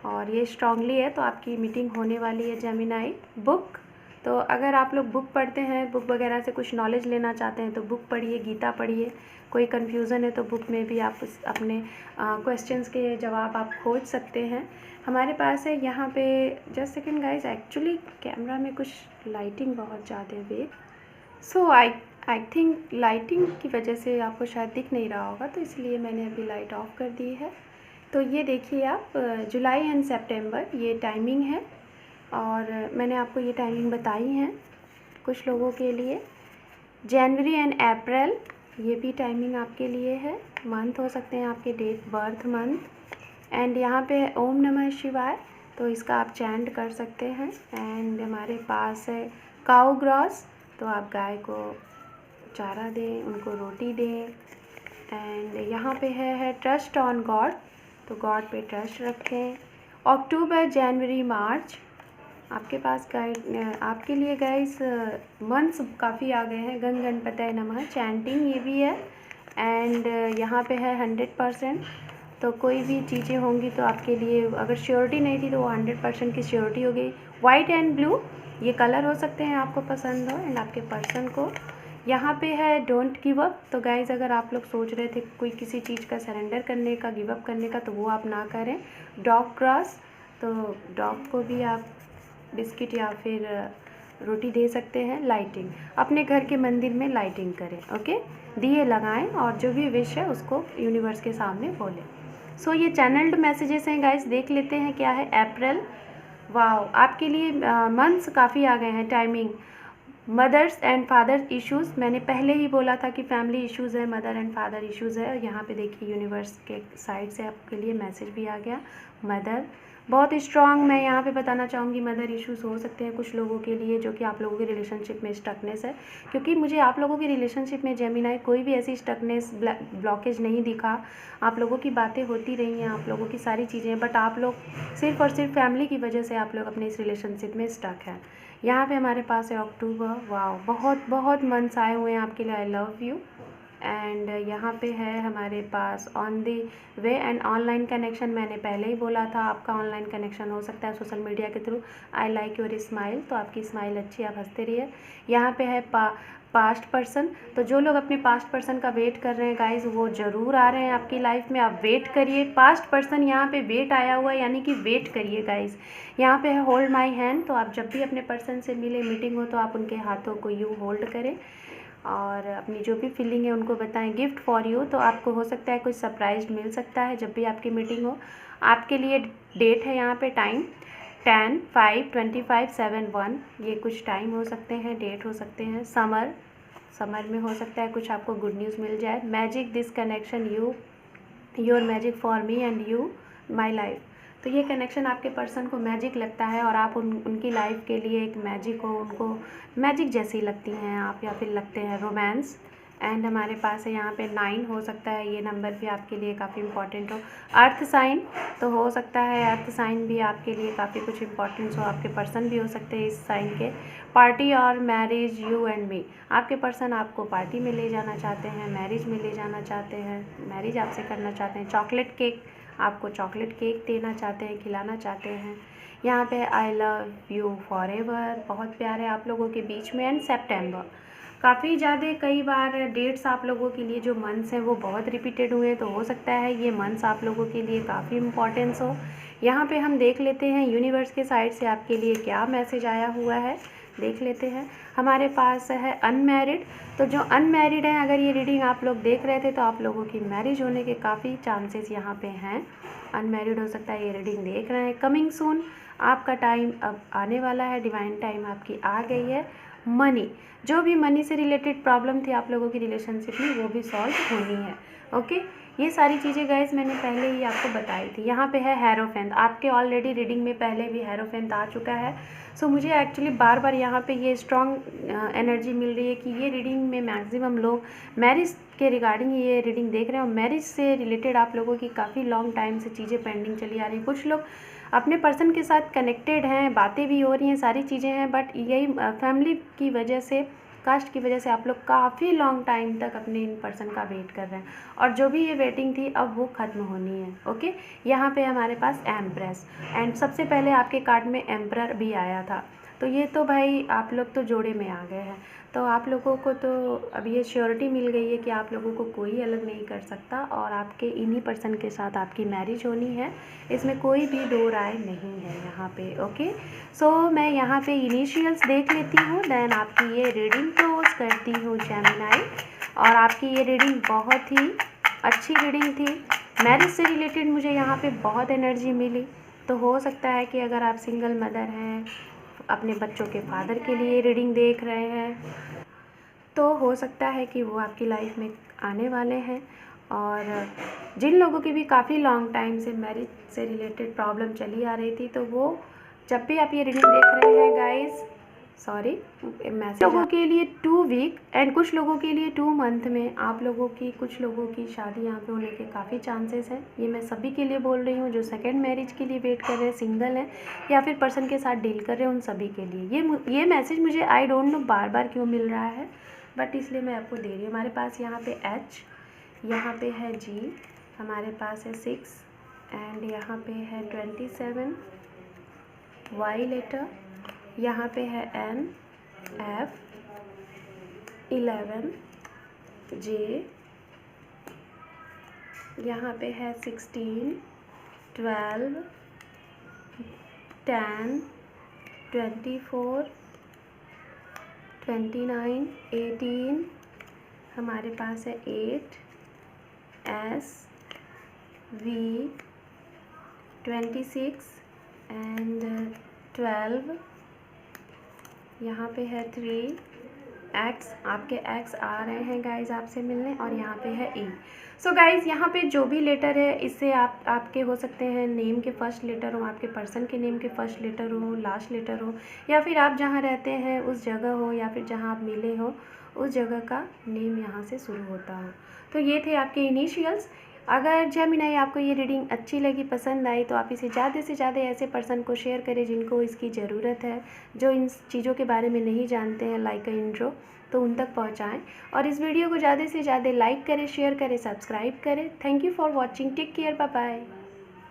और ये स्ट्रांगली है, तो आपकी मीटिंग होने वाली है। जेमिनाई बुक, तो अगर आप लोग बुक पढ़ते हैं, बुक वगैरह से कुछ नॉलेज लेना चाहते हैं तो बुक पढ़िए, गीता पढ़िए। कोई कन्फ्यूज़न है तो बुक में भी आप अपने क्वेश्चंस के जवाब आप खोज सकते हैं। हमारे पास है यहाँ पे, just second guys, actually camera में कुछ लाइटिंग बहुत ज़्यादा है, सो आई थिंक लाइटिंग की वजह से आपको शायद दिख नहीं रहा होगा, तो इसलिए मैंने अभी लाइट ऑफ कर दी है। तो ये देखिए आप, जुलाई एंड सितंबर ये टाइमिंग है, और मैंने आपको ये टाइमिंग बताई है। कुछ लोगों के लिए जनवरी एंड अप्रैल ये भी टाइमिंग आपके लिए है। मंथ हो सकते हैं आपके डेट बर्थ मंथ। एंड यहाँ पे है ओम नमः शिवाय, तो इसका आप चैंट कर सकते हैं। एंड हमारे पास है काऊ ग्रॉस, तो आप गाय को चारा दें, उनको रोटी दें। एंड यहाँ पे है ट्रस्ट ऑन गॉड, तो गॉड पे ट्रस्ट रखें। अक्टूबर, जनवरी, मार्च आपके पास गाइड आपके लिए गाइस मंथ्स काफ़ी आ गए हैं। गण गणपतये नमः चैंटिंग ये भी है। एंड यहाँ पे है 100%, तो कोई भी चीज़ें होंगी तो आपके लिए, अगर श्योरिटी नहीं थी तो वो 100% की श्योरिटी हो गई। वाइट एंड ब्लू ये कलर हो सकते हैं आपको पसंद हो एंड आपके पर्सन को। यहाँ पे है डोंट गिव अप, तो गाइज अगर आप लोग सोच रहे थे कोई किसी चीज़ का सरेंडर करने का, गिव अप करने का, तो वो आप ना करें। डॉग क्रॉस, तो डॉग को भी आप बिस्किट या फिर रोटी दे सकते हैं। लाइटिंग, अपने घर के मंदिर में लाइटिंग करें, ओके, दिए लगाएं और जो भी विश है उसको यूनिवर्स के सामने बोलें। सो ये चैनल्ड मैसेजेस हैं गाइस, देख लेते हैं क्या है। अप्रैल, वाओ, आपके लिए मंथ्स काफ़ी आ गए हैं। Timing mothers and father issues, मैंने पहले ही बोला था कि फैमिली इश्यूज़ है, मदर एंड फादर इश्यूज़ है। और यहाँ पे देखिए यूनिवर्स के साइड से आपके लिए मैसेज भी आ गया। मदर बहुत स्ट्रॉन्ग, मैं यहाँ पे बताना चाहूँगी मदर इश्यूज़ हो सकते हैं कुछ लोगों के लिए, जो कि आप लोगों के रिलेशनशिप में स्टकनेस है। क्योंकि मुझे आप लोगों की रिलेशनशिप में जेमिनाई कोई भी ऐसी स्टकनेस ब्लॉकेज नहीं दिखा। आप लोगों की बातें होती रही हैं, आप लोगों की सारी चीज़ें, बट आप लोग सिर्फ और सिर्फ फैमिली की वजह से आप लोग अपने इस रिलेशनशिप में स्टक हैं। यहाँ पे हमारे पास है अक्टूबर, वाओ, बहुत बहुत मंथ्स आए हुए हैं आपके लिए। I love you. एंड यहाँ पे है हमारे pass on the way and online connection, मैंने पहले ही बोला था आपका ऑनलाइन कनेक्शन हो सकता है सोशल मीडिया के through. I like your smile, तो आपकी स्माइल अच्छी, आप हंसते रहिए। यहाँ पे है पास्ट पर्सन, तो जो लोग अपने पास्ट पर्सन का वेट कर रहे हैं गाइज, वो ज़रूर आ रहे हैं आपकी लाइफ में, आप वेट करिए। पास्ट पर्सन यहाँ पे वेट आया हुआ है, यानी कि वेट करिए गाइज। यहाँ पे है होल्ड माई हैंड, तो आप जब भी अपने पर्सन से मिले, मीटिंग हो, तो आप उनके हाथों को यूँ होल्ड करें। और अपनी जो भी फीलिंग है उनको बताएं। गिफ्ट फॉर यू, तो आपको हो सकता है कुछ सरप्राइज मिल सकता है जब भी आपकी मीटिंग हो। आपके लिए डेट है यहाँ पे, टाइम 10, 5, 25, 7, 1, ये कुछ टाइम हो सकते हैं, डेट हो सकते हैं। समर में हो सकता है कुछ आपको गुड न्यूज़ मिल जाए। Magic this connection you, your magic for me and you my life, तो ये कनेक्शन आपके पर्सन को मैजिक लगता है और आप उनकी लाइफ के लिए एक मैजिक हो, उनको मैजिक जैसी लगती हैं आप, या फिर लगते हैं रोमांस। एंड हमारे पास है यहाँ पे 9, हो सकता है ये नंबर भी आपके लिए काफ़ी इंपॉर्टेंट हो। अर्थ साइन, तो हो सकता है अर्थ साइन भी आपके लिए काफ़ी कुछ इंपॉर्टेंस हो, आपके पर्सन भी हो सकते हैं इस साइन के। पार्टी और मैरिज यू एंड मी, आपके पर्सन आपको पार्टी में ले जाना चाहते हैं, मैरिज में ले जाना चाहते हैं, मैरिज आपसे करना चाहते हैं। चॉकलेट केक, आपको चॉकलेट केक देना चाहते हैं, खिलाना चाहते हैं। यहाँ पे I love you for ever, बहुत प्यार है आप लोगों के बीच में। एंड सेप्टेम्बर, काफ़ी ज़्यादा कई बार डेट्स आप लोगों के लिए जो मंथ्स हैं वो बहुत रिपीटेड हुए हैं, तो हो सकता है ये मंथ्स आप लोगों के लिए काफ़ी इम्पोर्टेंस हो। यहाँ पे हम देख लेते हैं यूनिवर्स के साइड से आपके लिए क्या मैसेज आया हुआ है, देख लेते हैं। हमारे पास है अनमैरिड, तो जो अनमैरिड हैं, अगर ये रीडिंग आप लोग देख रहे थे तो आप लोगों की मैरिज होने के काफ़ी चांसेस यहाँ पे हैं। अनमैरिड हो सकता है ये रीडिंग देख रहे हैं। कमिंग सून, आपका टाइम अब आने वाला है, डिवाइन टाइम आपकी आ गई है। मनी, जो भी मनी से रिलेटेड प्रॉब्लम थी आप लोगों की रिलेशनशिप में वो भी सॉल्व होनी है। ओके, ये सारी चीज़ें गाइस मैंने पहले ही आपको बताई थी। यहाँ पे है हेरोफेंट, आपके ऑलरेडी रीडिंग में पहले भी हेरोफेंट आ चुका है। सो मुझे एक्चुअली बार बार यहाँ पे ये स्ट्रॉन्ग एनर्जी मिल रही है कि ये रीडिंग में मैक्सिमम लोग मैरिज के रिगार्डिंग ये रीडिंग देख रहे हैं, और मैरिज से रिलेटेड आप लोगों की काफ़ी लॉन्ग टाइम से चीज़ें पेंडिंग चली आ रही हैं। कुछ लोग अपने पर्सन के साथ कनेक्टेड हैं, बातें भी हो रही हैं, सारी चीज़ें हैं, बट यही फैमिली की वजह से, कास्ट की वजह से आप लोग काफ़ी लॉन्ग टाइम तक अपने इन पर्सन का वेट कर रहे हैं, और जो भी ये वेटिंग थी अब वो ख़त्म होनी है। ओके, यहाँ पे हमारे पास एम्प्रेस, एंड सबसे पहले आपके कार्ड में एम्परर भी आया था, तो ये तो भाई आप लोग तो जोड़े में आ गए हैं। तो आप लोगों को तो अब ये श्योरिटी मिल गई है कि आप लोगों को कोई अलग नहीं कर सकता, और आपके इन्हीं पर्सन के साथ आपकी मैरिज होनी है, इसमें कोई भी दो राय नहीं है यहाँ पे। ओके, सो मैं यहाँ पे इनिशियल्स देख लेती हूँ, देन आपकी ये रीडिंग क्लोज करती हूँ जेमिनाई। और आपकी ये रीडिंग बहुत ही अच्छी रीडिंग थी, मैरिज से रिलेटेड मुझे यहाँ पे बहुत एनर्जी मिली। तो हो सकता है कि अगर आप सिंगल मदर हैं, अपने बच्चों के फादर के लिए रीडिंग देख रहे हैं, तो हो सकता है कि वो आपकी लाइफ में आने वाले हैं। और जिन लोगों की भी काफ़ी लॉन्ग टाइम से मैरिज से रिलेटेड प्रॉब्लम चली आ रही थी, तो वो जब भी आप ये रीडिंग देख रहे हैं गाइस, सॉरी, मैसेज लोगों के लिए 2 वीक एंड कुछ लोगों के लिए 2 मंथ में आप लोगों की, कुछ लोगों की शादी यहाँ पे होने के काफ़ी चांसेस हैं। ये मैं सभी के लिए बोल रही हूँ जो सेकंड मैरिज के लिए वेट कर रहे हैं, सिंगल हैं, या फिर पर्सन के साथ डील कर रहे हैं, उन सभी के लिए ये मैसेज मुझे आई डोंट नो बार बार क्यों मिल रहा है, बट इसलिए मैं आपको दे रही हूँ। हमारे पास यहाँ पे H, यहाँ पे है G, हमारे पास है 6, एंड यहाँ पे है 27, Y लेटर, यहाँ पे है N, F, 11, J, यहाँ पे है 16, 12, 10, 24, 29, 18, हमारे पास है 8, S, V, 26 एंड 12, यहाँ पे है 3, X, आपके X आ रहे हैं गाइज आपसे मिलने, और यहाँ पे है E। सो गाइज यहाँ पे जो भी लेटर है, इससे आपके हो सकते हैं नेम के फर्स्ट लेटर हो, आपके पर्सन के नेम के फर्स्ट लेटर हो, लास्ट लेटर हो, या फिर आप जहाँ रहते हैं उस जगह हो, या फिर जहाँ आप मिले हो उस जगह का नेम यहाँ से शुरू होता हो। तो ये थे आपके इनिशियल्स। अगर जेमिनाई आपको ये रीडिंग अच्छी लगी, पसंद आई, तो आप इसे ज़्यादा से ज़्यादा ऐसे पर्सन को शेयर करें जिनको इसकी ज़रूरत है, जो इन चीज़ों के बारे में नहीं जानते हैं, लाइक अ इंट्रो, तो उन तक पहुंचाएं। और इस वीडियो को ज़्यादा से ज़्यादा लाइक करें, शेयर करें, सब्सक्राइब करें। Thank you for watching, take care, bye bye.